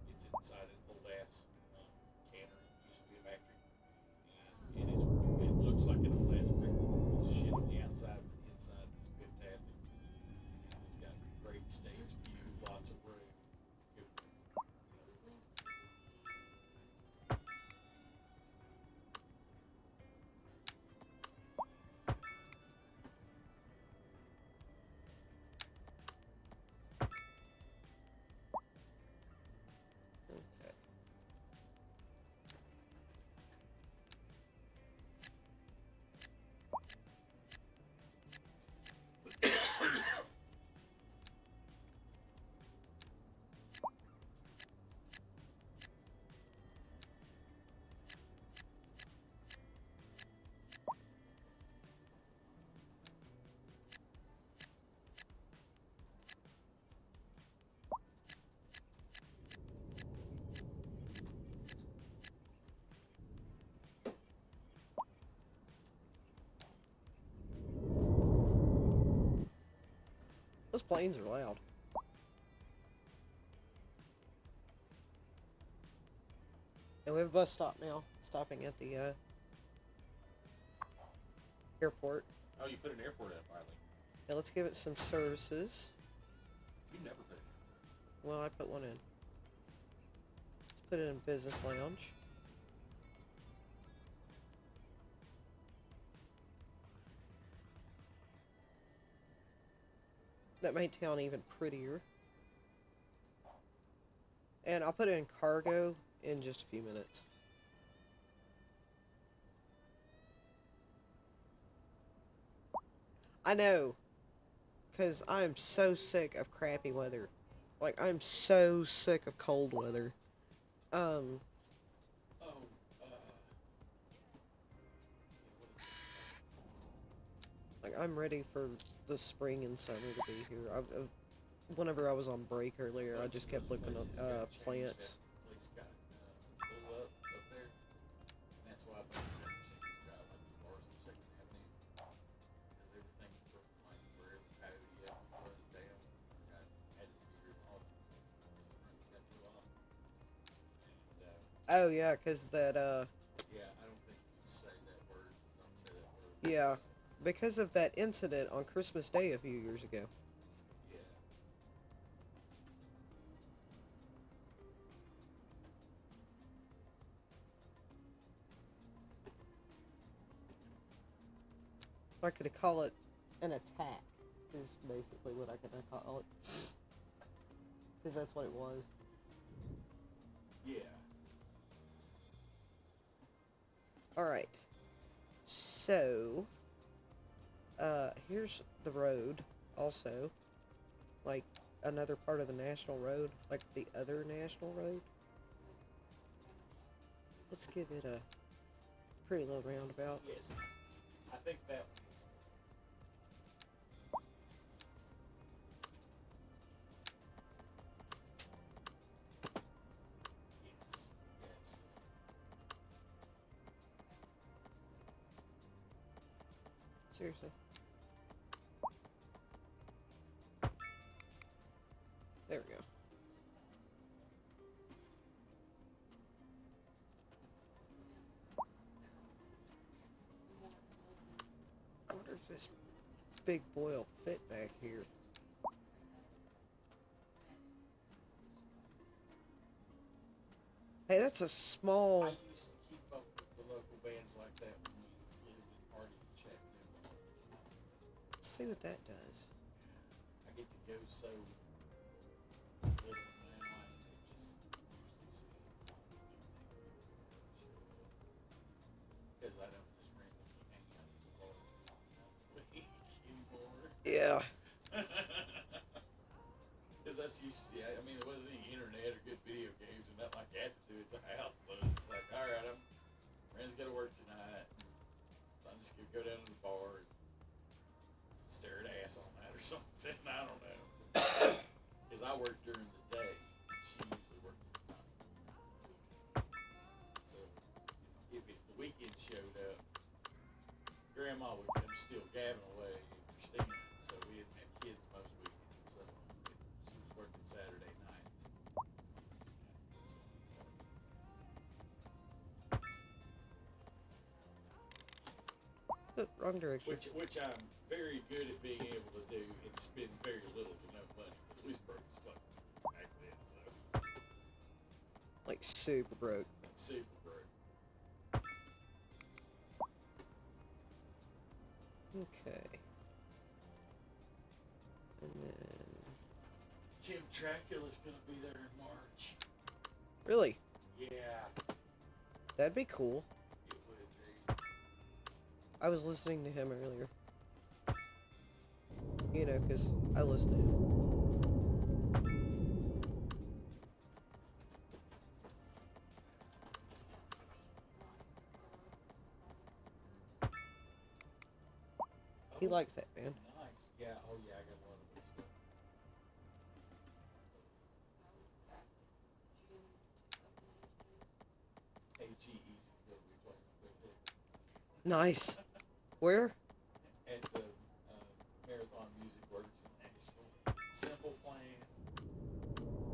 it's inside an old ass cannery. Used to be a factory, and it looks like an old ass brick piece of shit on the outside, but the inside is fantastic. And it's got great stage view, lots of room. Good place. Okay. Those planes are loud. And we have a bus stop now, stopping at the airport. Oh, you put an airport in finally. Now let's give it some services. You never put it Well, I put one in. Let's put it in business lounge. That made town even prettier. And I'll put it in cargo in just a few minutes. I know, because I'm so sick of crappy weather. Like, I'm so sick of cold weather. Oh, Like, I'm ready for the spring and summer to be here. Whenever I was on break earlier, I just kept looking up plants. Place got full up there, and that's why I've never seen you got like the bars on Second Avenue, because everything from like wherever Coyote was down got had to be remodeled. It's got too long, and Oh, yeah, because that, yeah, I don't think you can say that word. Don't say that word. yeah, because of that incident on Christmas Day a few years ago. Yeah. I could call it an attack, is basically what I could call it. Because that's what it was. Yeah. Alright. So, here's the road, also. Like, another part of the national road. Like, the other national road. Let's give it a pretty little roundabout. Yes. I think that one is. Yes. Yes. Seriously. There we go. I wonder if this big boy will fit back here. Hey, that's a small... I used to keep up with the local bands like that when we lived in Hardy and Chattanooga. Let's see what that does. I get to go so little now, and it just usually see because I don't just randomly hang out at the bar once a week anymore. Yeah. Because that's usually, I mean, there wasn't any internet or good video games or nothing like that to do at the house. So it's just like, all right, friends got to work tonight. So I'm just going to go down to the bar and stare at ass all night or something. I don't know. Because I work during the day. She usually works at night. So if the weekend showed up, Grandma would come still gabbing away in Christina. So we didn't have kids most weekends. So if she was working Saturday night. Wrong direction. Which I'm very good at being able to do and spend very little to no money. Because we was broke as fuck back then. So Like super broke. super broke. Okay. And then... Kim Dracula's gonna be there in March. Really? Yeah, That'd be cool. it would be. I was listening to him earlier. You know, because I listen to him. He likes that band. Nice. Yeah. Oh yeah, I got a lot of good stuff. HE Easy's gonna be playing with it Nice. Where? at the Marathon Music Works in Nashville. Simple Plan,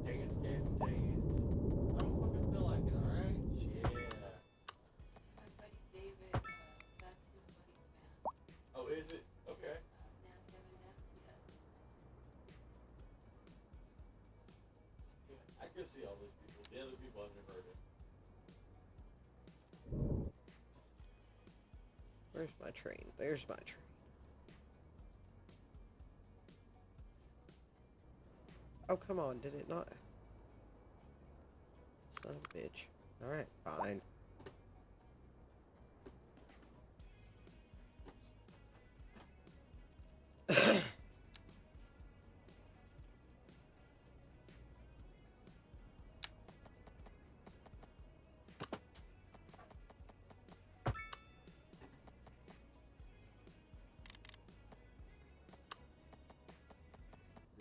Dance Gavin Dance. I don't fucking feel like it, alright? Yeah. My buddy David, that's his buddy's band. Oh, is it? Okay. Dance Gavin Dance, yeah. Yeah. I go see all those people. The other people I've never heard of. Where's my train? There's my train. Oh, come on. Did it not? Son of a bitch. Alright, fine.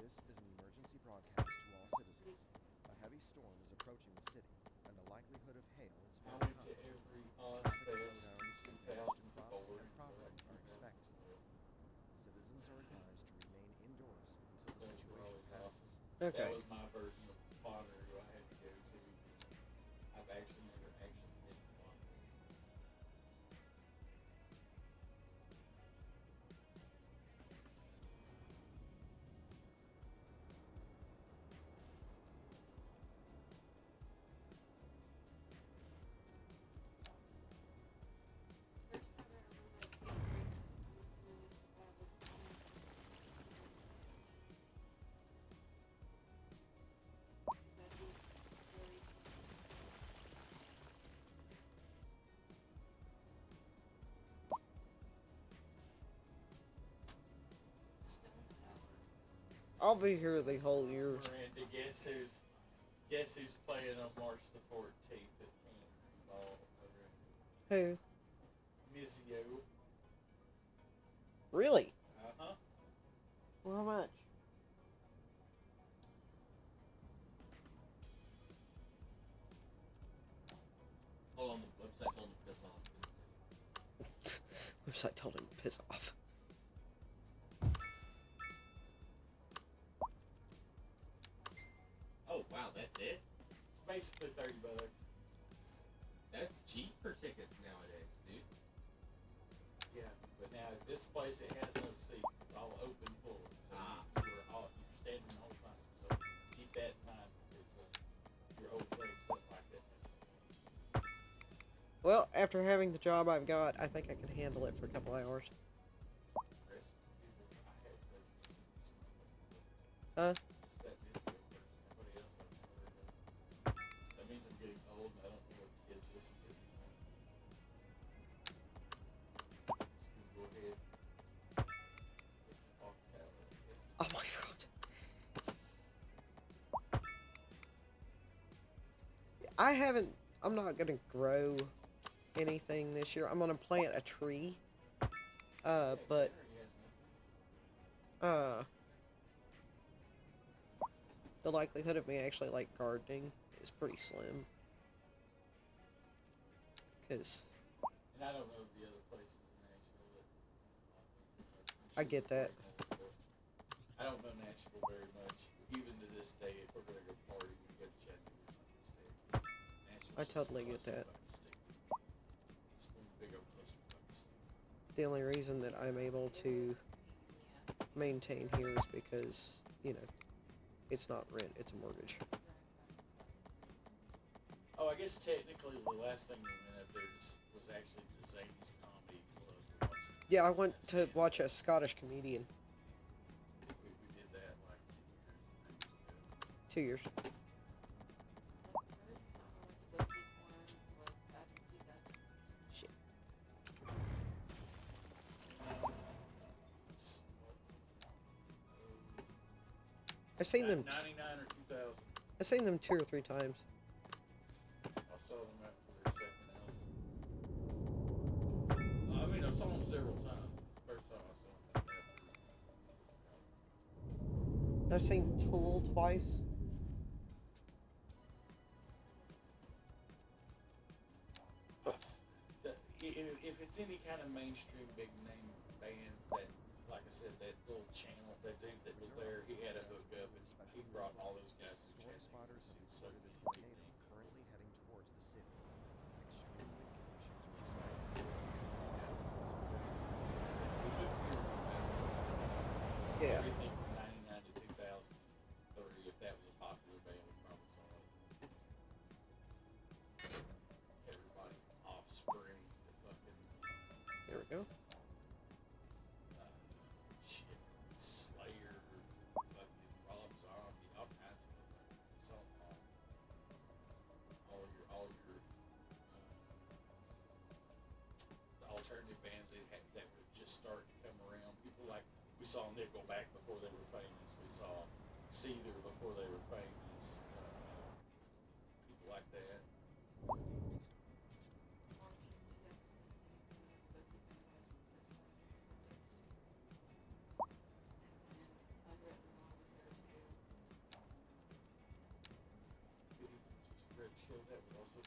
This is an emergency broadcast to all citizens. A heavy storm is approaching the city, and the likelihood of hail is I very went to high. every Traffic Ozfest slowdowns, in congestion 2004 problems, and until problems like are expected. 2012. Citizens are advised to remain indoors until the Those were situation always passes. awesome. Okay. That was my version of Bonnaroo I had to go to because I've actually never actually been to Bonnaroo. First time I ever went, I'm assuming it's the Bible song. That'd be very Stone Sour. I'll be here the whole year. Miranda, guess who's playing on March the 14th at Canterbury Ball? Who? Missio. Really? Uh-huh. Well, how much? Hold on, the website told me to piss off. Website told him to piss off. this place, it has no seats. It's all open floor. So you're standing all the time. So keep that in mind because your old legs don't like that much. Well, after having the job I've got, I think I can handle it for a couple hours. Chris, I had Huh? just that disco person. Everybody else I've never heard of. That means I'm getting old and I don't know what the kids listen to anymore. Just go ahead. Put your pocket towel in, I guess. Oh my god. I haven't. I'm not gonna grow anything this year. I'm gonna plant a tree. But the likelihood of me actually like gardening is pretty slim. Cause And I don't know the other places in Nashville that I get that. I don't know Nashville very much. Even to this day, if we're gonna go party, we go to Chattanooga instead. I totally get that. Just one big old clusterfuck state. The only reason that I'm able to maintain here is because, you know, it's not rent, it's a mortgage. Oh, I guess technically the last thing we went up there was actually the Zany's Comedy Club. Yeah, I went to watch a Scottish comedian. We did that like 2 years ago. 2 years. Shit. I've seen them. 99 or 2000. I've seen them 2 or 3 times. I saw them after their second album. I mean, I saw them several times. The first time I saw them after. I've seen Tool twice. If it's any kind of mainstream big name band that, like I said, that little channel, that dude that was there, he had a hookup and he brought all those guys to Storm Chattanooga. spotters have So reported a big tornado name. currently heading towards the city. Extreme wind conditions are expected. Citizens We moved here from Yeah. everything from 99 to 2003. If that was a popular band, we probably saw it. Everybody from Offspring to fucking There we go. shit, Slayer, fucking Rob Zombie, all kinds of fucking. We saw them all your the alternative bands that were just starting to come around. People like, we saw Nickelback before they were famous. We saw Seether before they were famous. People like that. It was a great show. That was also.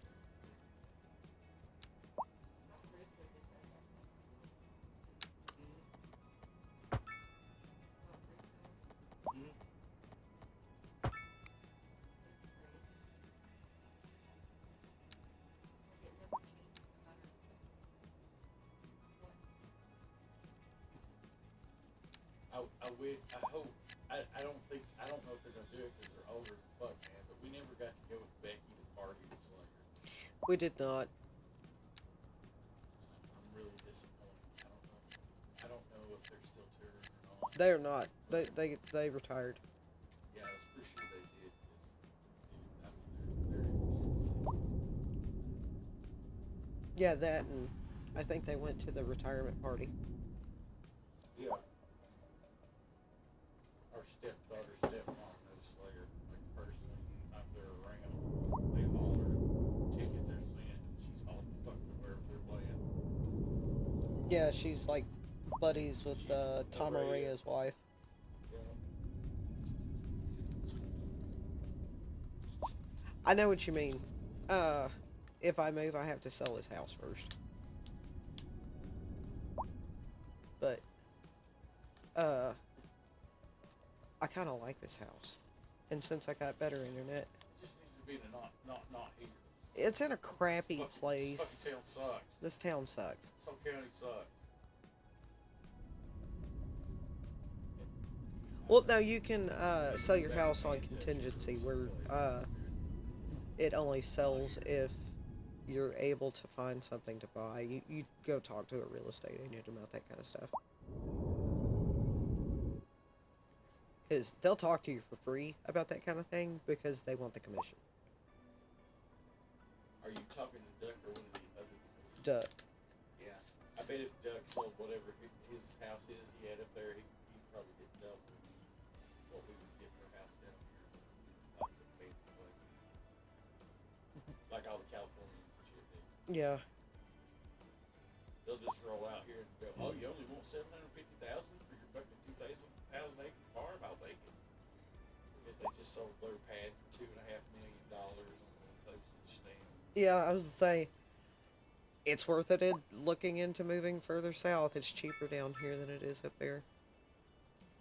I hope, I don't know if they're gonna do it because they're older than fuck, man, but we never got to go with Becky to party with Slayer. We did not. I'm really disappointed. I don't know if they're still touring or not. They're not. They retired. Yeah, I was pretty sure they did. 'Cause, I mean, they're Yeah, that and I think they went to the retirement party. yeah. Our stepdaughter, stepmom knows Slayer, like personally. Anytime they're around, they holler. Tickets are sent. She's all fucking wherever they're playing. Yeah, she's like buddies with Tom Maria's wife. You know? I know what you mean. If I move, I have to sell this house first. But, I kind of like this house. And since I got better internet, It just needs to be in a not here. it's in a crappy Fucking place. town sucks. This town sucks. This whole county sucks. Well, no, you can sell your house on contingency, where it only sells if you're able to find something to buy. You go talk to a real estate agent about that kind of stuff. Because they'll talk to you for free about that kind of thing because they want the commission. Are you talking to Duck or one of the other guys? Duh. Yeah. I bet if Duck sold whatever his house is he had up there, he'd probably get double what we would get for a house down here. Like some fancy place. Like all the Californians and shit do. Yeah. They'll just roll out here and go, oh, you only want $750,000 for your fucking 2,000 acre farm? I'll take it. Because they just sold their pad for $2.5 million on the postage stamp. Yeah, I was gonna say, it's worth it looking into moving further south. It's cheaper down here than it is up there.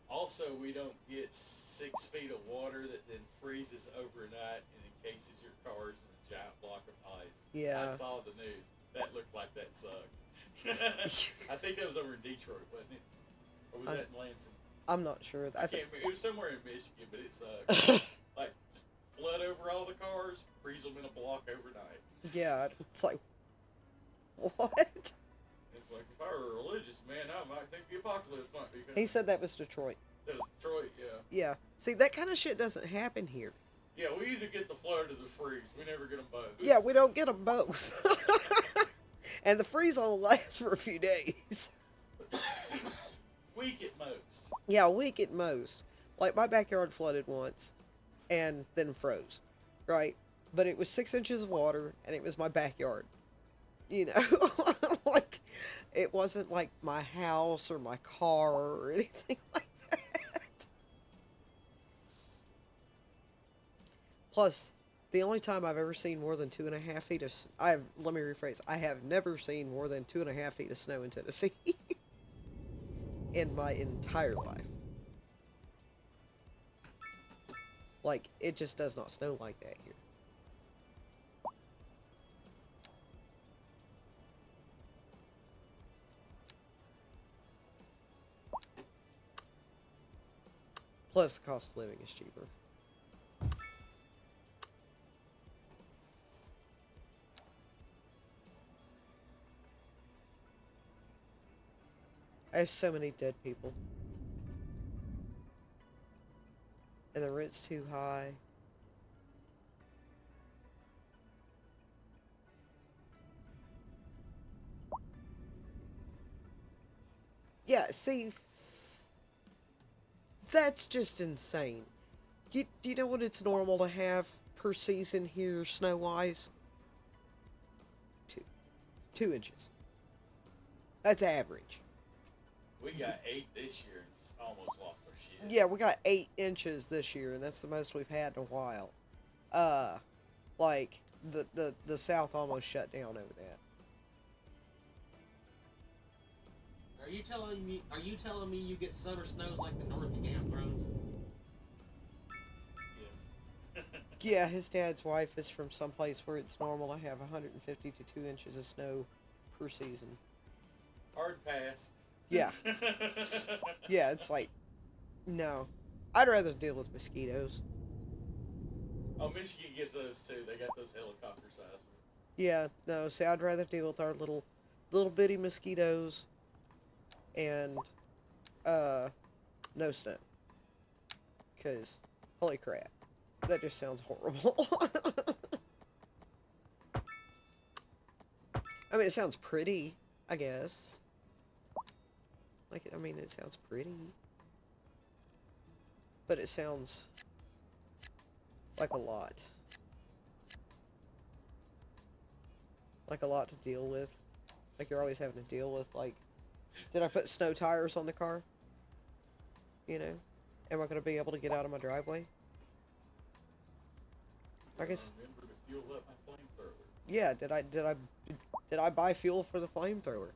Also, we don't get 6 feet of water that then freezes overnight and encases your cars in a giant block of ice. Yeah. I saw the news. That looked like that sucked. I think that was over in Detroit, wasn't it? Or was that in Lansing? I'm not sure. I can't remember. It was somewhere in Michigan, but it sucked. Like, flood over all the cars, freeze them in a block overnight. Yeah, it's like, what? It's like, if I were a religious man, I might think the apocalypse might be coming. He said that was Detroit. That was Detroit, yeah. Yeah. See, that kind of shit doesn't happen here. Yeah, we either get the flood or the freeze. We never get them both. Yeah, we don't get them both. And the freeze only lasts for a few days. Week at most. Yeah, a week at most. Like, my backyard flooded once and then froze, right? But it was 6 inches of water, and it was my backyard. You know? Like, it wasn't like my house or my car or anything like that. Plus, the only time I've ever seen more than 2.5 feet of... let me rephrase. I have never seen more than 2.5 feet of snow in Tennessee. In my entire life. Like, it just does not snow like that here. Plus, the cost of living is cheaper. I have so many dead people. And the rent's too high. Yeah, see, that's just insane. Do you know what it's normal to have per season here, snow-wise? 2 inches. That's average. We got 8 this year and just almost lost our shit. Yeah, we got 8 inches this year, and that's the most we've had in a while. Like, the South almost shut down over that. Are you telling me you get summer snows like the North of Game of Thrones? Yes. Yeah, his dad's wife is from someplace where it's normal to have 150 to 2 inches of snow per season. Hard pass. Yeah. Yeah, it's like, no. I'd rather deal with mosquitoes. Oh, Michigan gets those too. They got those helicopter sized ones. Yeah, no, see, I'd rather deal with our little bitty mosquitoes and, no snow. Because, holy crap, that just sounds horrible. I mean, it sounds pretty, I guess. Like, I mean, it sounds pretty. But it sounds like a lot. Like a lot to deal with. Like you're always having to deal with, like, did I put snow tires on the car? You know? Am I going to be able to get out of my driveway? I guess. Remember to fuel up my flamethrower. Yeah, did I buy fuel for the flamethrower?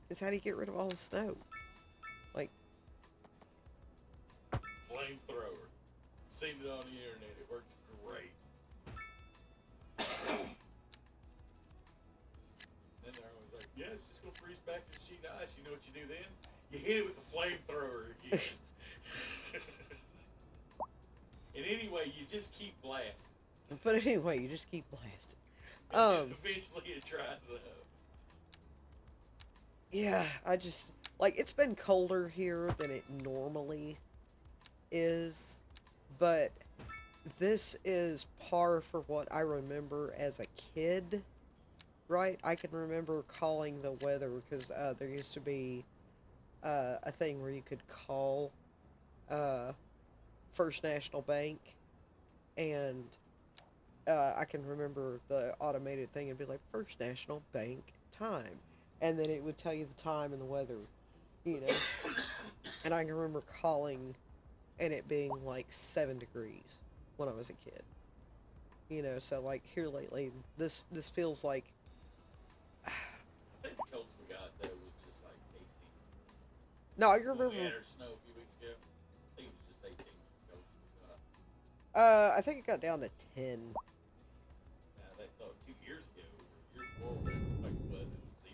Is how do you get rid of all the snow? Like, Flamethrower. Seen it on the internet. It works great. Then they're always like, yeah, it's just gonna freeze back to sheet ice. You know what you do then? You hit it with a flamethrower again. And anyway, you just keep blasting. But anyway, you just keep blasting. And eventually it dries up. Yeah, I just like it's been colder here than it normally is, but this is par for what I remember as a kid, right? I can remember calling the weather because there used to be a thing where you could call uh, First National Bank, and I can remember the automated thing and be like, First National Bank time. And then it would tell you the time and the weather, you know. And I can remember calling and it being like 7 degrees when I was a kid. You know, so like here lately, this feels like. I think the coldest we got though was just like 18. No, I When remember. we had our snow a few weeks ago, I think it was just 18 was the coldest we got. I think it got down to 10. Now that 2 years ago, or years before, whatever, like it was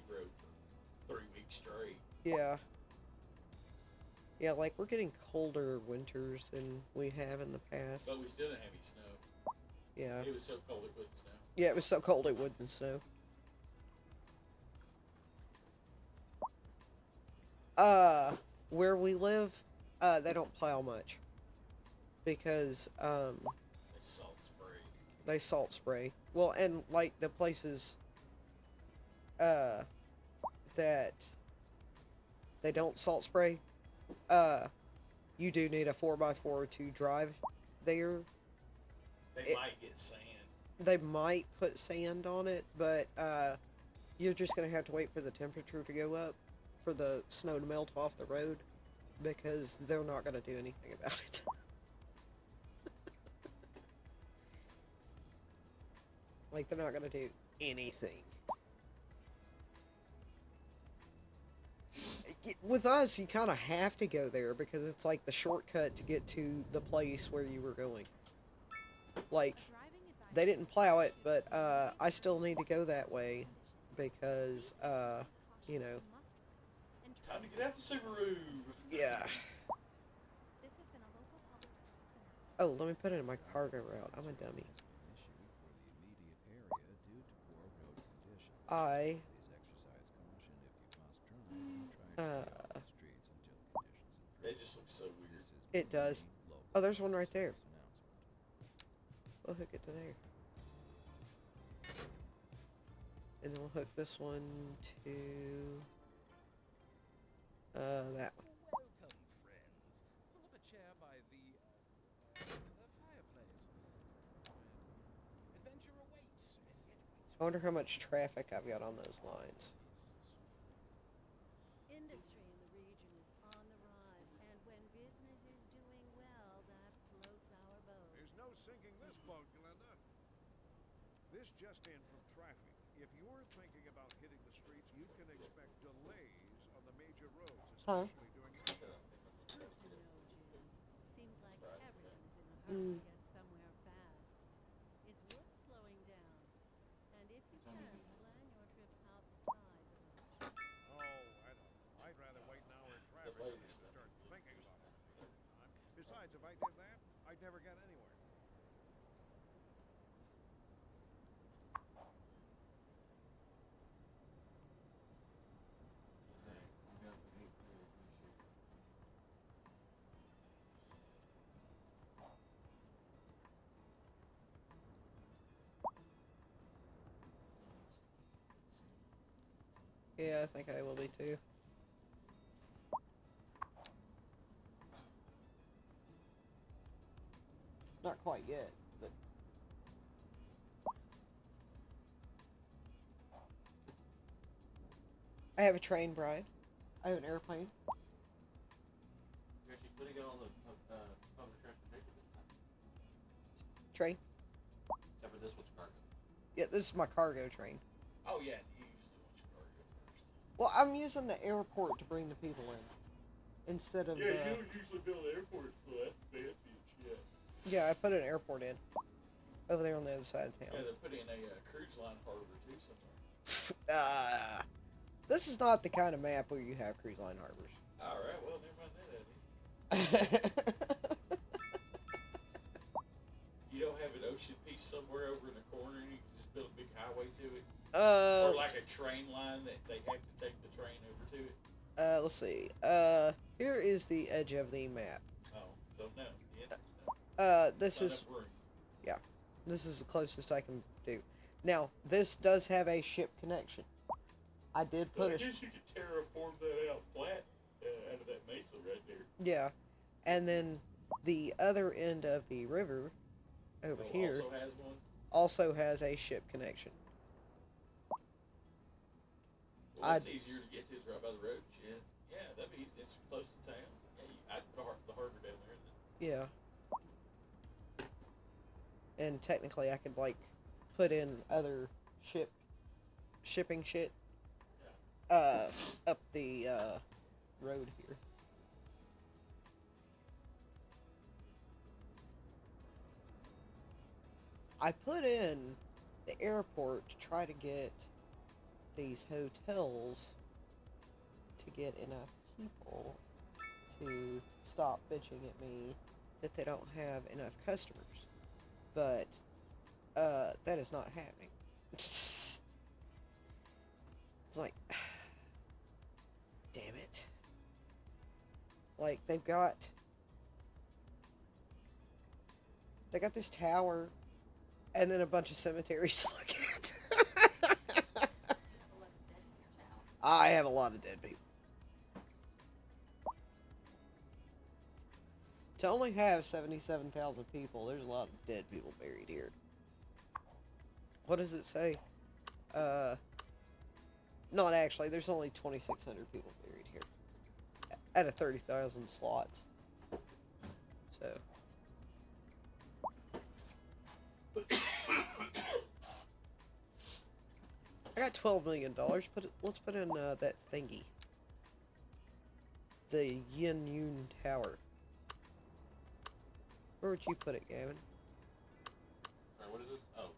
0 for 3 weeks straight. Yeah. Yeah, like we're getting colder winters than we have in the past. But we still didn't have any snow. Yeah. It was so cold it wouldn't snow. Yeah, it was so cold it wouldn't snow. Where we live, they don't plow much. Because, They salt spray. they salt spray. Well, and like the places, that they don't salt spray, you do need a 4x4 to drive there. They might get sand. They might put sand on it, but you're just going to have to wait for the temperature to go up for the snow to melt off the road because they're not going to do anything about it. Like, they're not going to do anything. With us, you kind of have to go there because it's like the shortcut to get to the place where you were going. Like, they didn't plow it, but I still need to go that way because, you know. Time to get out the Subaru. Yeah. Oh, let me put it in my cargo route. I'm a dummy. I That just looks so weird. It does. Oh, there's one right there. We'll hook it to there. And then we'll hook this one to that one. Welcome, friends. Pull up a chair by the fireplace. Adventure awaits, and yet waits. I wonder how much traffic I've got on those lines. Industry in the region is on the rise, and when business is doing well, that floats our boat. There's no sinking this boat, Glenda. This just in from traffic. If you're thinking about hitting the streets, you can expect delays on the major roads, Huh? especially during rush hour. Good to know, Jim. Seems like everyone is in a hurry to get somewhere fast. It's worth slowing down. And if you can, plan your trip outside the road. Oh, I don't know. I'd rather wait an hour in traffic than have to start thinking about it all the time. Besides, if I did that, I'd never get anywhere. Yeah, I think I will be too. Not quite yet, but I have a train, Brian. I have an airplane. You're actually putting it on the public transportation this time. Train. Except for this one's cargo. Yeah, this is my cargo train. Oh yeah, you usually want your cargo first. Well, I'm using the airport to bring the people in instead of Yeah, the. you don't usually build airports, so that's fancy and shit. Yeah, I put an airport in over there on the other side of Yeah, town. they're putting a cruise line harbor too somewhere. This is not the kind of map where you have cruise line harbors. Alright, well, never mind that, Eddie. You don't have an ocean piece somewhere over in the corner and you can just build a big highway to it? Or like a train line that they have to take the train over to it? Let's see. Here is the edge of the map. Oh, don't know. The answer's no. This Not is, enough room. yeah, this is the closest I can do. Now, this does have a ship connection. I did So put I a, guess you could terraform that out flat out of that mesa right there. yeah, and then the other end of the river over Oh, here also has one? also has a ship connection. Well, that's easier to get to. It's right by the road. Yeah, yeah, that'd be. It's close to town. Yeah, I'd put the harbor down there. Yeah. And technically, I could like put in other shipping shit up the road here. I put in the airport to try to get these hotels to get enough people to stop bitching at me that they don't have enough customers. But that is not happening. It's like, damn it. Like, they got this tower and then a bunch of cemeteries to look at. I have a lot of dead people. To only have 77,000 people, there's a lot of dead people buried here. What does it say? Not actually, there's only 2,600 people buried here. Out of 30,000 slots. So. I got $12 million. Let's put in that thingy. The Yin Yun Tower. Where would you put it, Gavin? Sorry, what is this? Oh,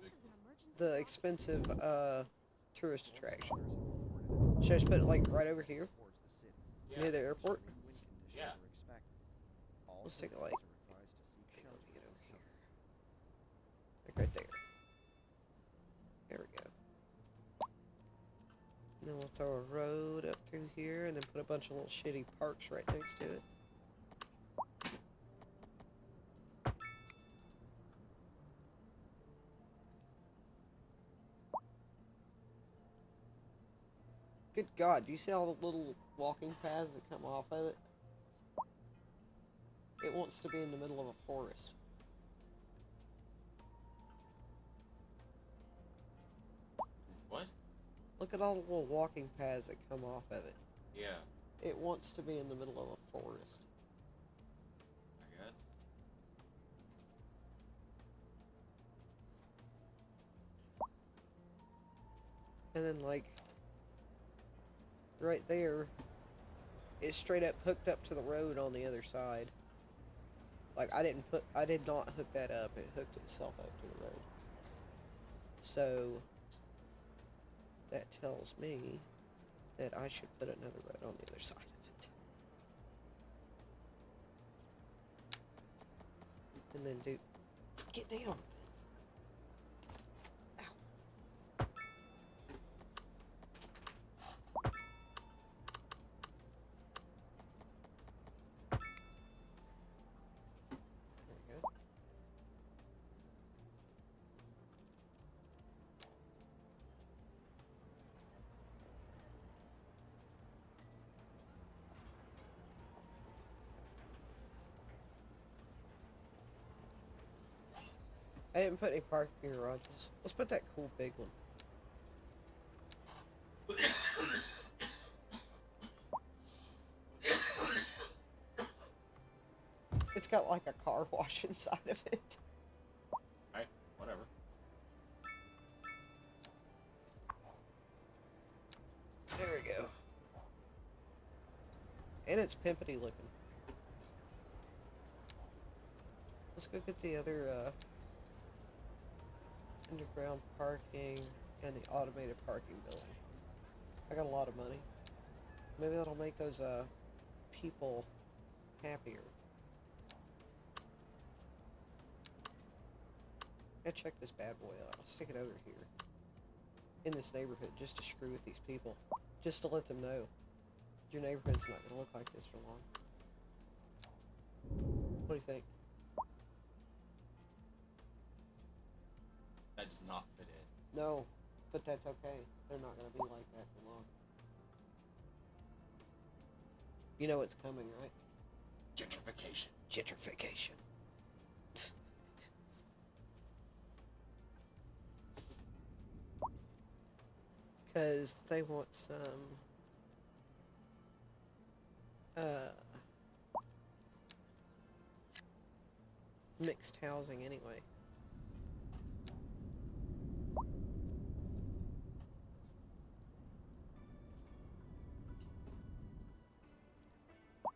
This is an emergency The call. expensive tourist attraction. Should I just put it like right over here? Yeah. Near the airport? Yeah. Let's take a like. Hang on, let me get over here. Like right there. There we go. And then we'll throw a road up through here and then put a bunch of little shitty parks right next to it. Good God, do you see all the little walking paths that come off of it? It wants to be in the middle of a forest. What? Look at all the little walking paths that come off of it. Yeah, It wants to be in the middle of a forest. I guess. And then like right there, it's straight up hooked up to the road on the other side. Like I did not hook that up. It hooked itself up to the road. So that tells me that I should put another road on the other side of it. And then get down. There we go. I didn't put any parking garages. Let's put that cool big one. It's got like a car wash inside of it. Alright, whatever. There we go. And it's pimpity looking. Let's go get the other underground parking and the automated parking building. I got a lot of money. Maybe that'll make those people happier. I check this bad boy out. I'll stick it over here in this neighborhood just to screw with these people, just to let them know your neighborhood's not gonna look like this for long. What do you think? That does not fit in. No, but that's okay. They're not gonna be like that for long. You know it's coming, right? Gentrification. Gentrification. Because they want some mixed housing anyway.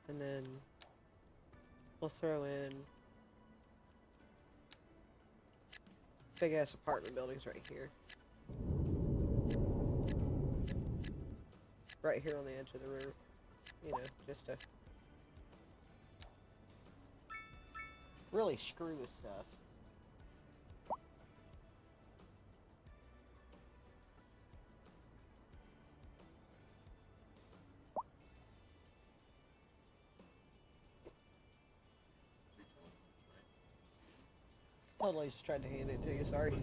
And then we'll throw in big ass apartment buildings right here. Right here on the edge of the river. You know, just to really screw with stuff. Totally just tried to hand it to you, sorry. I'm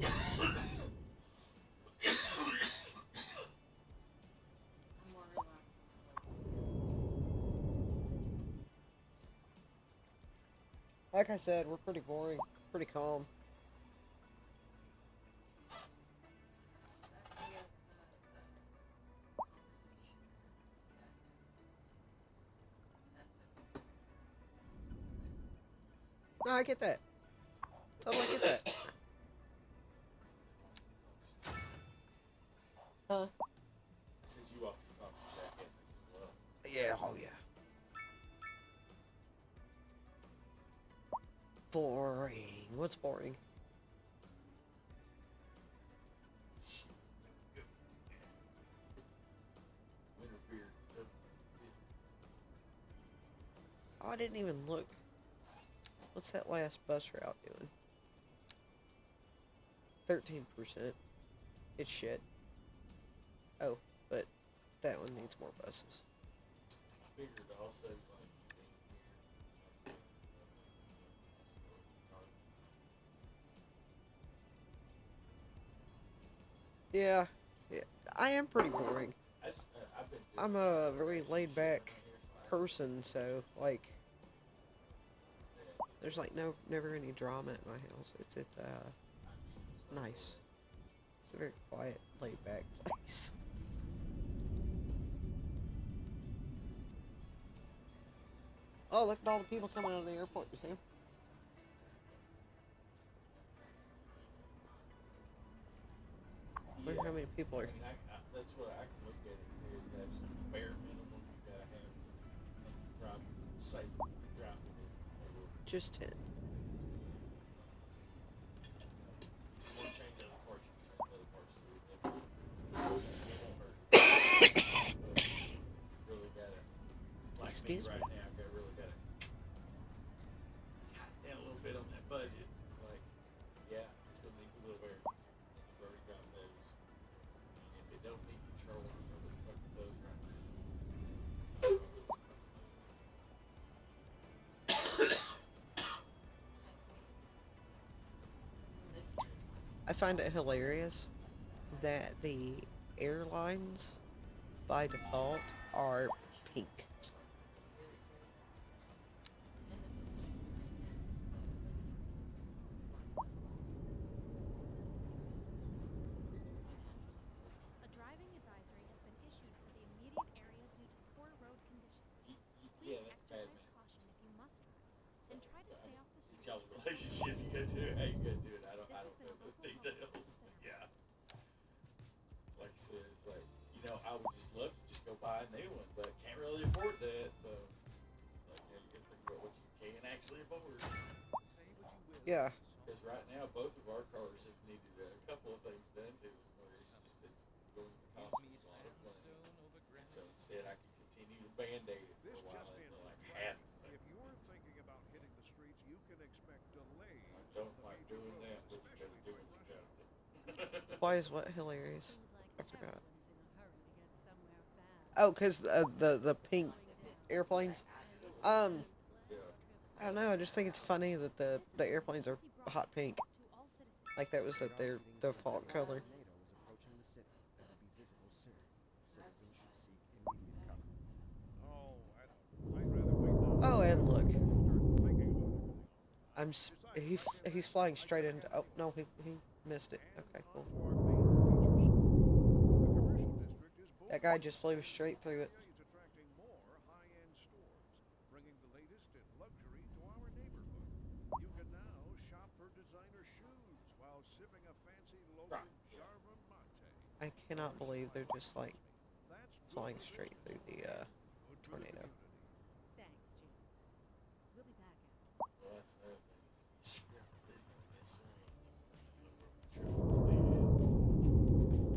more relaxed. Like I said, we're pretty boring, pretty calm. No, I get that. Totally get that. Huh? Since you often talk to jackasses as well. Yeah, oh yeah. Boring. What's boring? Winter beer stuff. Oh, I didn't even look. What's that last bus route doing? 13%. It's shit. Oh, but that one needs more buses. I figured also like Yeah, yeah. I am pretty boring. I've been I'm a very laid back person, so like there's like never any drama at my house. It's nice. It's a very quiet, laid back place. Oh, look at all the people coming out of the airport, you see 'em? Look how many people I are. mean, that's what I can look at it too. That's bare minimum you gotta have and drop safe drop it. Just 10. You want to change other parts, you can change other parts too. It won't hurt. Really gotta, like Excuse me me? right now, really gotta tighten down a little bit on that budget. It's like, yeah, it's gonna need the little areas. And you've already got those. And if it don't need control, I'm really fucking those right now. I find it hilarious that the airlines by default are pink. A driving advisory has been issued for the immediate area due to poor road conditions. Please Yeah, that's bad, exercise man. caution if you must drive, and try to stay off the It's street. y'all's relationship. You gotta do it how you gotta do it. I This don't has know been a those local details. public center. Yeah. Like I said, it's like, you know, I would just love to just go buy a new one, but can't really afford that. So it's like, yeah, you gotta think about what you can actually afford. Say what you will. Yeah. Because right now, both of our cars have needed a couple of things done to them, where it's going to cost Give us me a lot of money. sandstone band-aid it for This a while just in until from like half traffic. the If you're thinking about hitting the streets, you can expect delays I on don't the like major doing that, roads, but you gotta especially do by what you rush gotta hour. do. Why is what hilarious? Seems like I forgot. everyone is in a hurry to get somewhere fast. Oh, cause the pink Slowing down. airplanes. And if you Um, can, plan Yeah. your trip I don't know. I just think it's funny that the airplanes are hot pink. To all citizens. Like that was Radar their readings default indicate color. a tornado is approaching the city and will be visible soon. Citizens should seek immediate cover. Oh, I don't know. I'd rather wait now. Oh, and look, Start thinking about everything all the time. Besides, he if I can't he's manage flying it, I straight can't into. have Oh any no, fun. he missed it. And Okay, on cool. to our main features. The commercial district is booming. That guy just flew And straight this through it. area is attracting more high-end stores, bringing the latest in luxury to our neighborhood. You can now shop for designer shoes while sipping a fancy local Right, yeah. Jarva mate. I cannot believe they're just like That's good flying for straight business. through the Good for the tornado. community. Thanks, Jim. We'll be back after. Well, that's another thing. You script it in this way.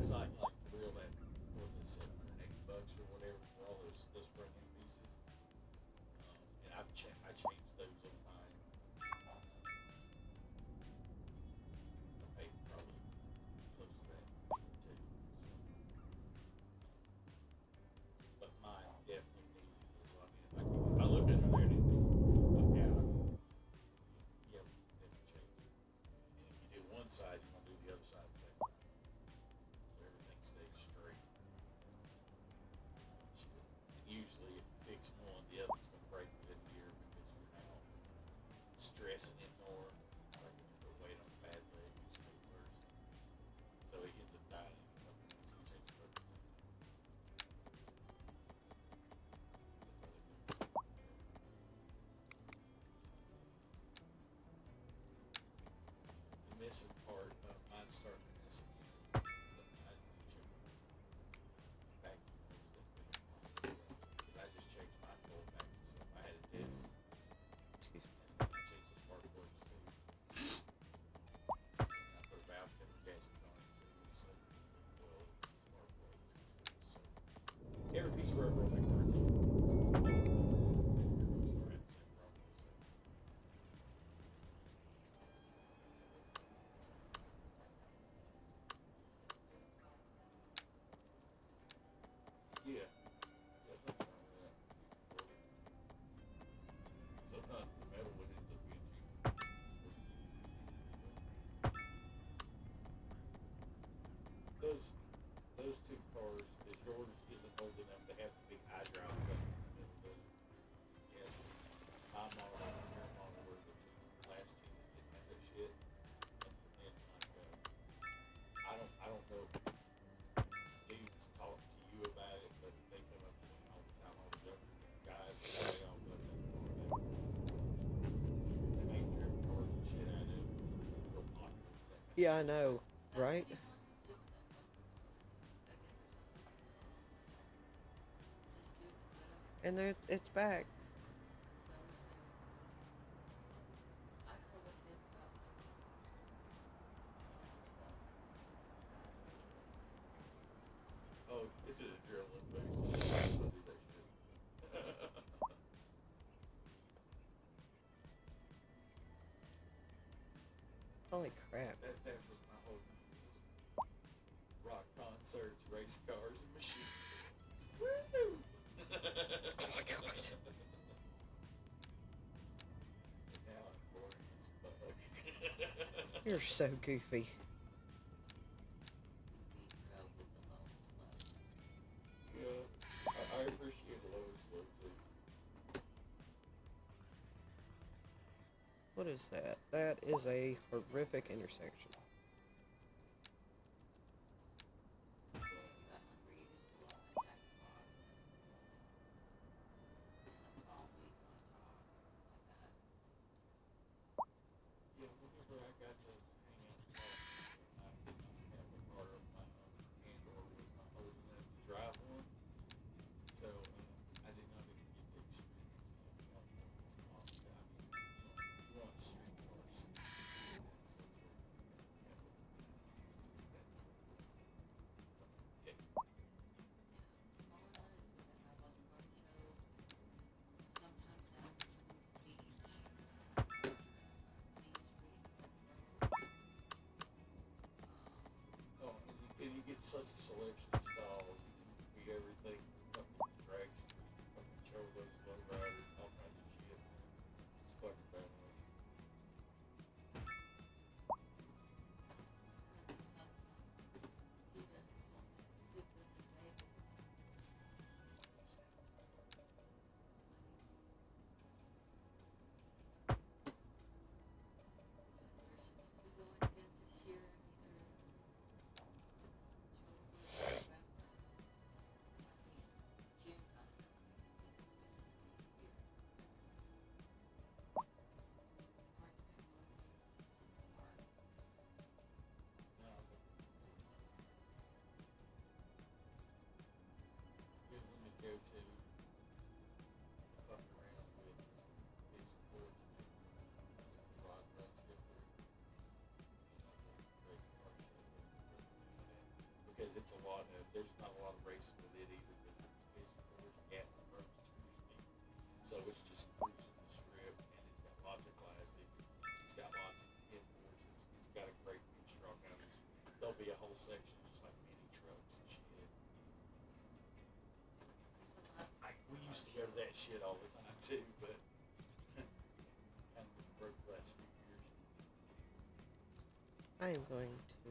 It's like for real that what was it, $780 or whatever for all those front end pieces. And I changed those on mine. I paid probably close to that too. But mine definitely needed it. So I mean, if I look under there and it fuck out, yep, definitely change it. And if you do one side, you want to do the other side at the same time. So everything stays straight. And usually, if you fix one, the other's going to break within a year because you're now stressing it more. Like when you put weight on a bad leg, it's getting worse. So it ends up dying. So you change the both at the same time. That's why they put the missing part of mine starting to miss again. I need to check back because I just changed my whole back to stuff. I had it dead. Excuse me. And I changed the spark plugs too. And I put a valve cover gasket on it too. So well, spark plugs. So every piece of rubber on that car too. I had the same problem. So. Yeah. There's nothing wrong with that. Sometimes the metal one ends up being cheaper. Those two cars, is yours isn't old enough to have the big hydraulic up in the middle, does it? Yes. My model and your model were the last two that didn't have that shit. And like, I don't know if dudes talk to you about it, but they come up to me all the time, all the younger guys, and they all love that car. They make drift cars and shit out of it. Real popular. Yeah, I know, right? And there, it's back. Oh, it's an adrenaline boost. I do that shit. Holy crap! That was my whole rock concerts, race cars, and machines. Woo! Oh my god! And now I'm boring as fuck. You're so goofy. Yeah, I appreciate a low and slow too. What is that? That is a horrific intersection. Yeah, whenever I got to hang out in Boston, I didn't have a car of my own and or was not old enough to drive one. So I did not even get to experience anything else when it was Boston. I mean, you want street cars. That's where such a selection of stalls. You can eat everything from fucking dragsters, fucking cholos, lowriders, all kinds of shit. It's fucking badass. No, but good one to go to. Fuck around with Pigeon Forge and some rod runs go through. That's a great car show because it's a lot of, there's not a lot of racing with it either because it's Pigeon Forge and Gatlin runs 2 speed. So it's just cruising the strip and it's got lots of classics. It's got lots of imports. It's got a great mix truck on it. There'll be a whole section just like mini trucks and shit. We used to go to that shit all the time too, but kind of broke the last few years. I am going to.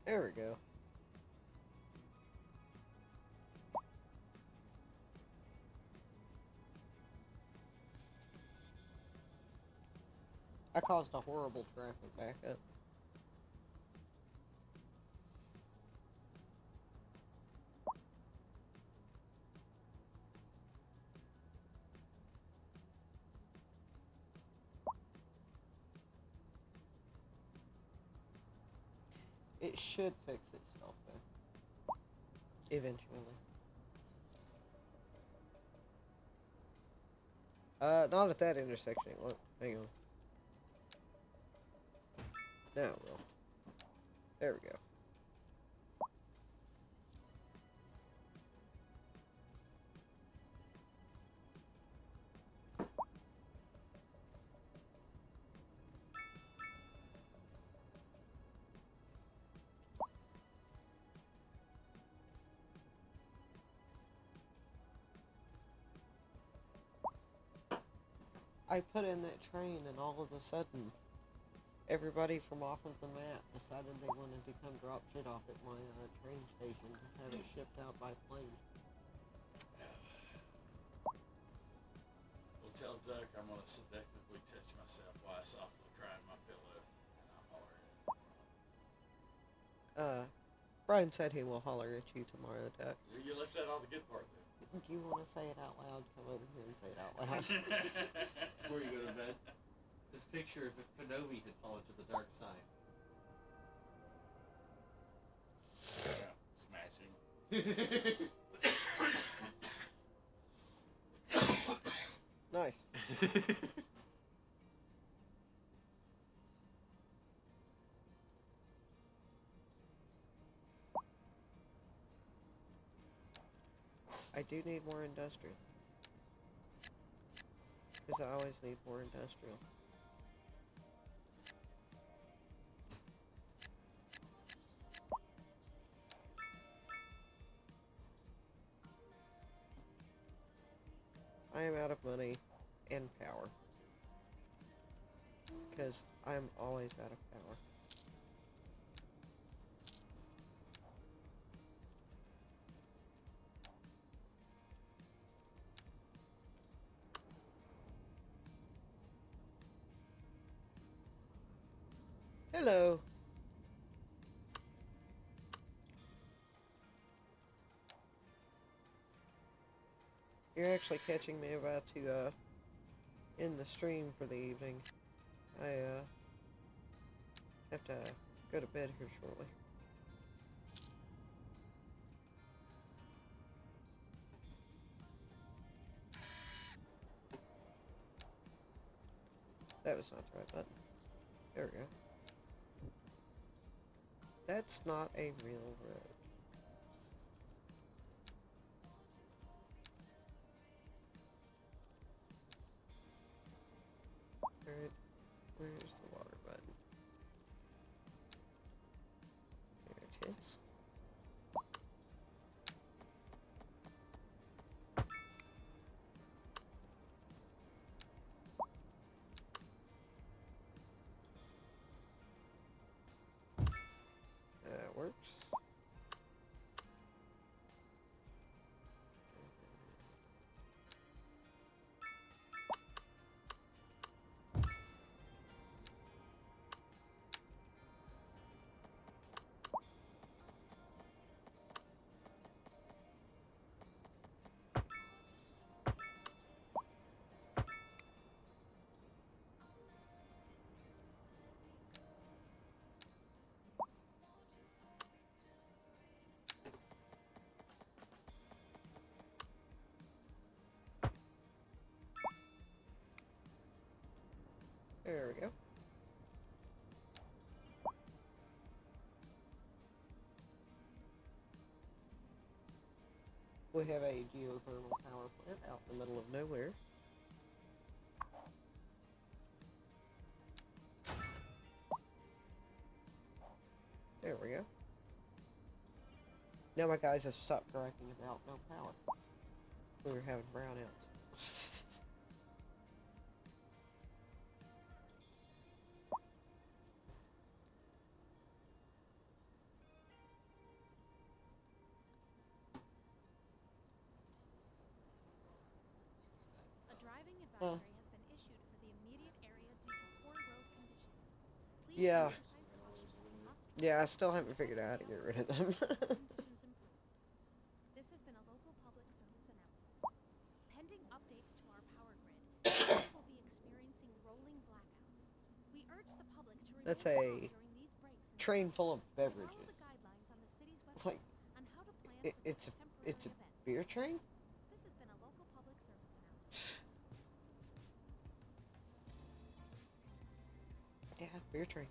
There we go. I caused a horrible traffic backup. It should fix itself though. Eventually. Not at that intersection. Look, hang on. Now it will. There we go. I put in that train and all of a sudden everybody from off of the map decided they wanted to come drop shit off at my train station to have it shipped out by plane. Well, tell Duck I'm gonna seductively touch myself while I softly cry in my pillow, and I'll holler at him. Brian said he will holler at you tomorrow, Duck. You left out all the good part there. If you want to say it out loud, come over here and say it out loud. Before you go to bed, this picture of if Kenobi had fallen to the dark side. Smashing. Nice. I do need more industrial. Because I always need more industrial. I am out of money and power. Because I'm always out of power. Hello. You're actually catching me about to end the stream for the evening. I have to go to bed here shortly. That was not the right button. There we go. That's not a real road. Alright, where's the water button? There it is. That works. There we go. We have a geothermal power plant out in the middle of nowhere. There we go. Now my guys have stopped griping about no power. We were having brownouts. A driving advisory has been issued for the immediate area due to poor road conditions. Please Yeah. exercise caution and must Yeah, I still haven't figured out how to get rid of them. conditions improve. This has been a local public service announcement. Pending updates to our power grid, we will be experiencing rolling blackouts. We urge the public to remain That's calm a during these breaks and train full of follow beverages. the guidelines on the city's It's website like on how to plan for it's these a temporary events. beer train. This has been a local public service announcement. Yeah, beer train.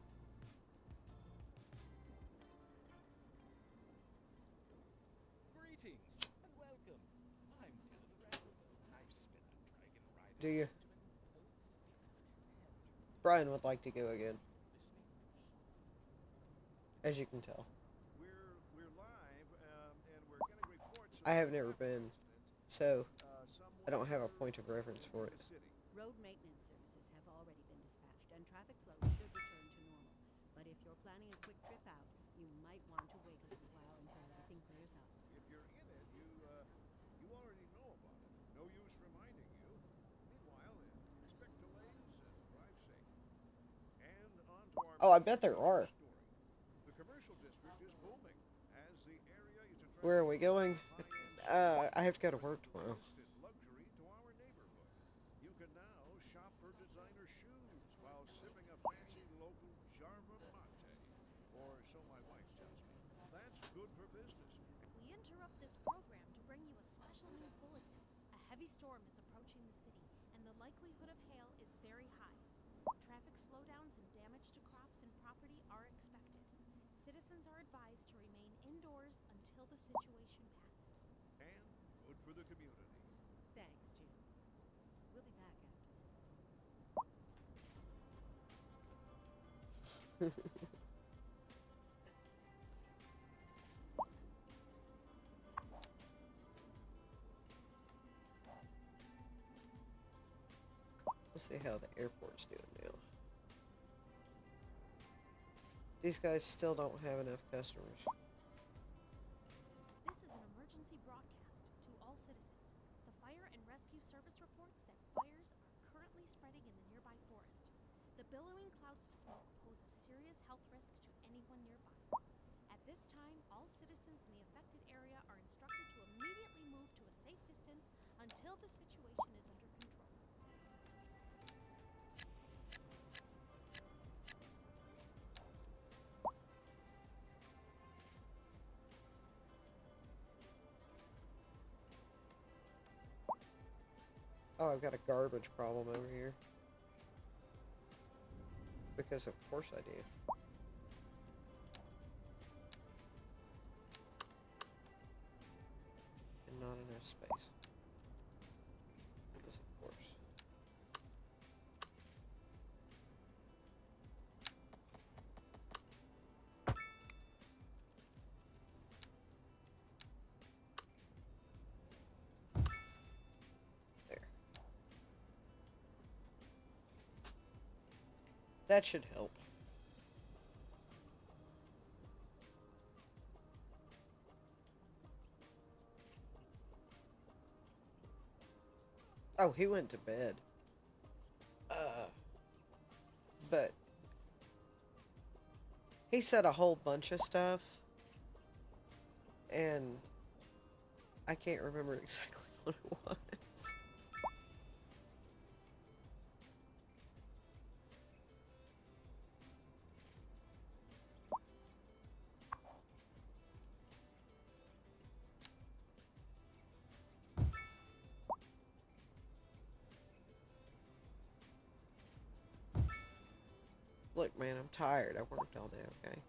Greetings and welcome. I'm Dylan Reynolds. I've spent a dragon ride. Do you? Brian would like to go again, as you can tell. We're live, and we're getting reports. I have never been, so I don't have a point of reference for it. Road maintenance services have already been dispatched, and traffic flow should return to normal. But if you're planning a quick trip out, you might want to wait a little while until everything clears up. If you're in it, you already know about it. No use reminding you. Meanwhile, expect delays and drive safe. And on to our Oh, I bet there are. story. The commercial district is booming as the area is attracting Where are we going? high-end I have to go to work tomorrow. luxury to our neighborhood. You can now shop for designer shoes while sipping a fancy local Jarva mate. Or so my wife tells me. That's good for business. We interrupt this program to bring you a special news bulletin. A heavy storm is approaching the city, and the likelihood of hail is very high. Traffic slowdowns and damage to crops and property are expected. Citizens are advised to remain indoors until the situation passes. And good for the community. Thanks, Jim. We'll be back after. Let's see how the airport's doing now. These guys still don't have enough customers. This is an emergency broadcast to all citizens. The fire and rescue service reports that fires are currently spreading in the nearby forest. The billowing clouds of smoke pose a serious health risk to anyone nearby. At this time, all citizens in the affected area are instructed to immediately move to a safe distance until the situation is under control. Oh, I've got a garbage problem over here. Because of course I do. And not enough space. Because of course. There. That should help. Oh, he went to bed. But he said a whole bunch of stuff, and I can't remember exactly what it was. Look, man, I'm tired. I worked all day, okay?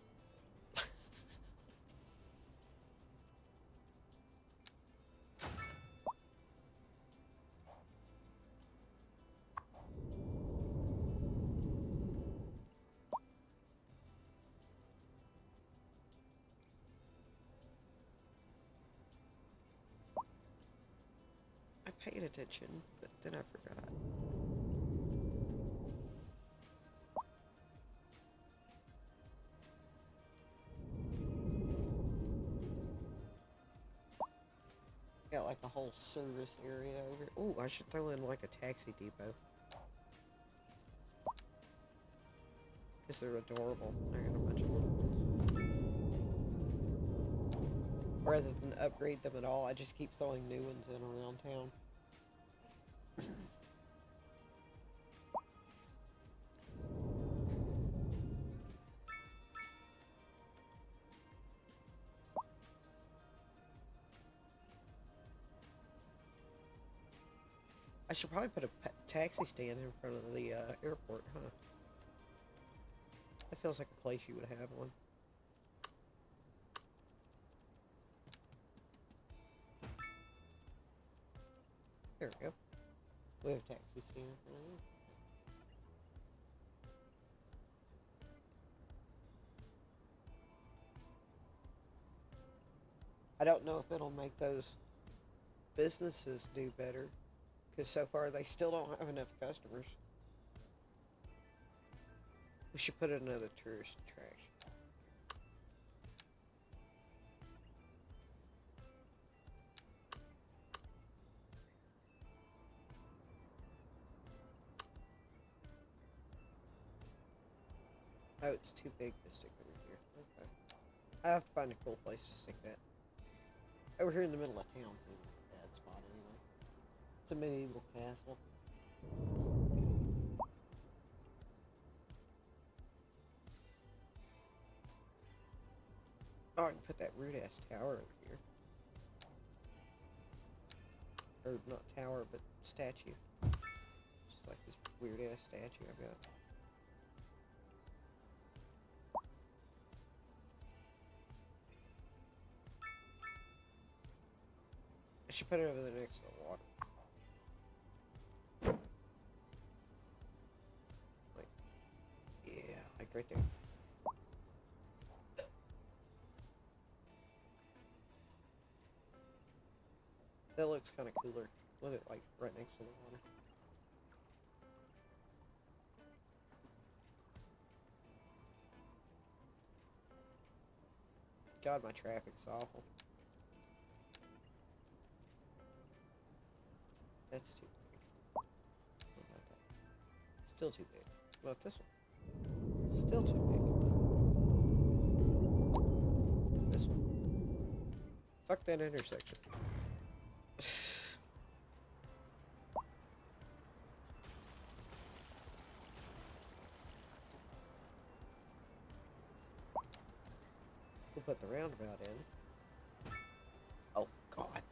I paid attention, but then I forgot. Got like a whole service area over here. Ooh, I should throw in like a taxi depot. Because they're adorable. I got a bunch of little ones. Rather than upgrade them at all, I just keep throwing new ones in around town. I should probably put a taxi stand in front of the airport, huh? That feels like a place you would have one. There we go. We have a taxi stand in front of there. I don't know if it'll make those businesses do better, because so far they still don't have enough customers. We should put another tourist attraction. Oh, it's too big to stick over here. Okay. I have to find a cool place to stick that. Over here in the middle of town seems like a bad spot anyway. It's a medieval castle. Oh, I can put that rude ass tower over here. Or not tower, but statue. Just like this weird ass statue I've got. I should put it over there next to the water. Like, yeah, like right there. That looks kind of cooler with it like right next to the water. God, my traffic's awful. That's too big. What about that? Still too big. What about this one? Still too big. This one. Fuck that intersection. We'll put the roundabout in. Oh, God.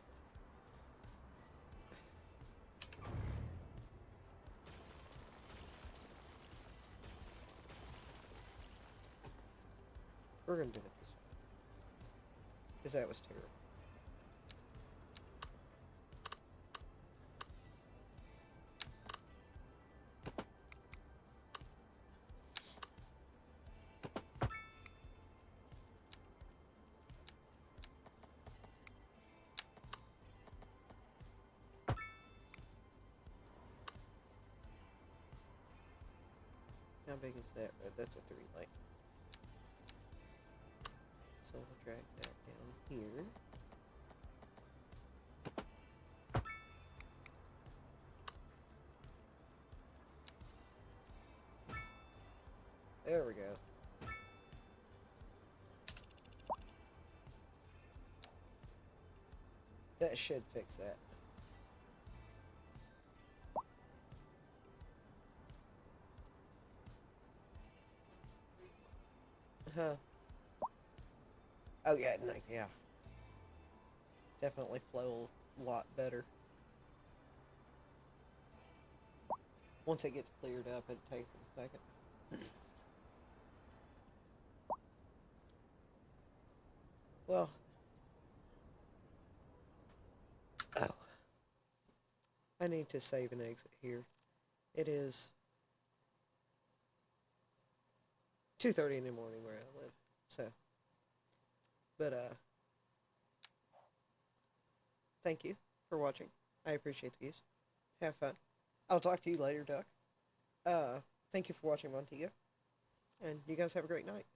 We're gonna do it this way. Because that was terrible. How big is that road? That's a 3-lane. So we'll drag that down here. There we go. That should fix that. Huh. Oh yeah, no, yeah. Definitely flow a lot better. Once it gets cleared up, it takes a second. Well. Oh. I need to save and exit here. It is 2:30 in the morning where I live. So. But, thank you for watching. I appreciate the views. Have fun. I'll talk to you later, Duck. Thank you for watching, Montego. And you guys have a great night.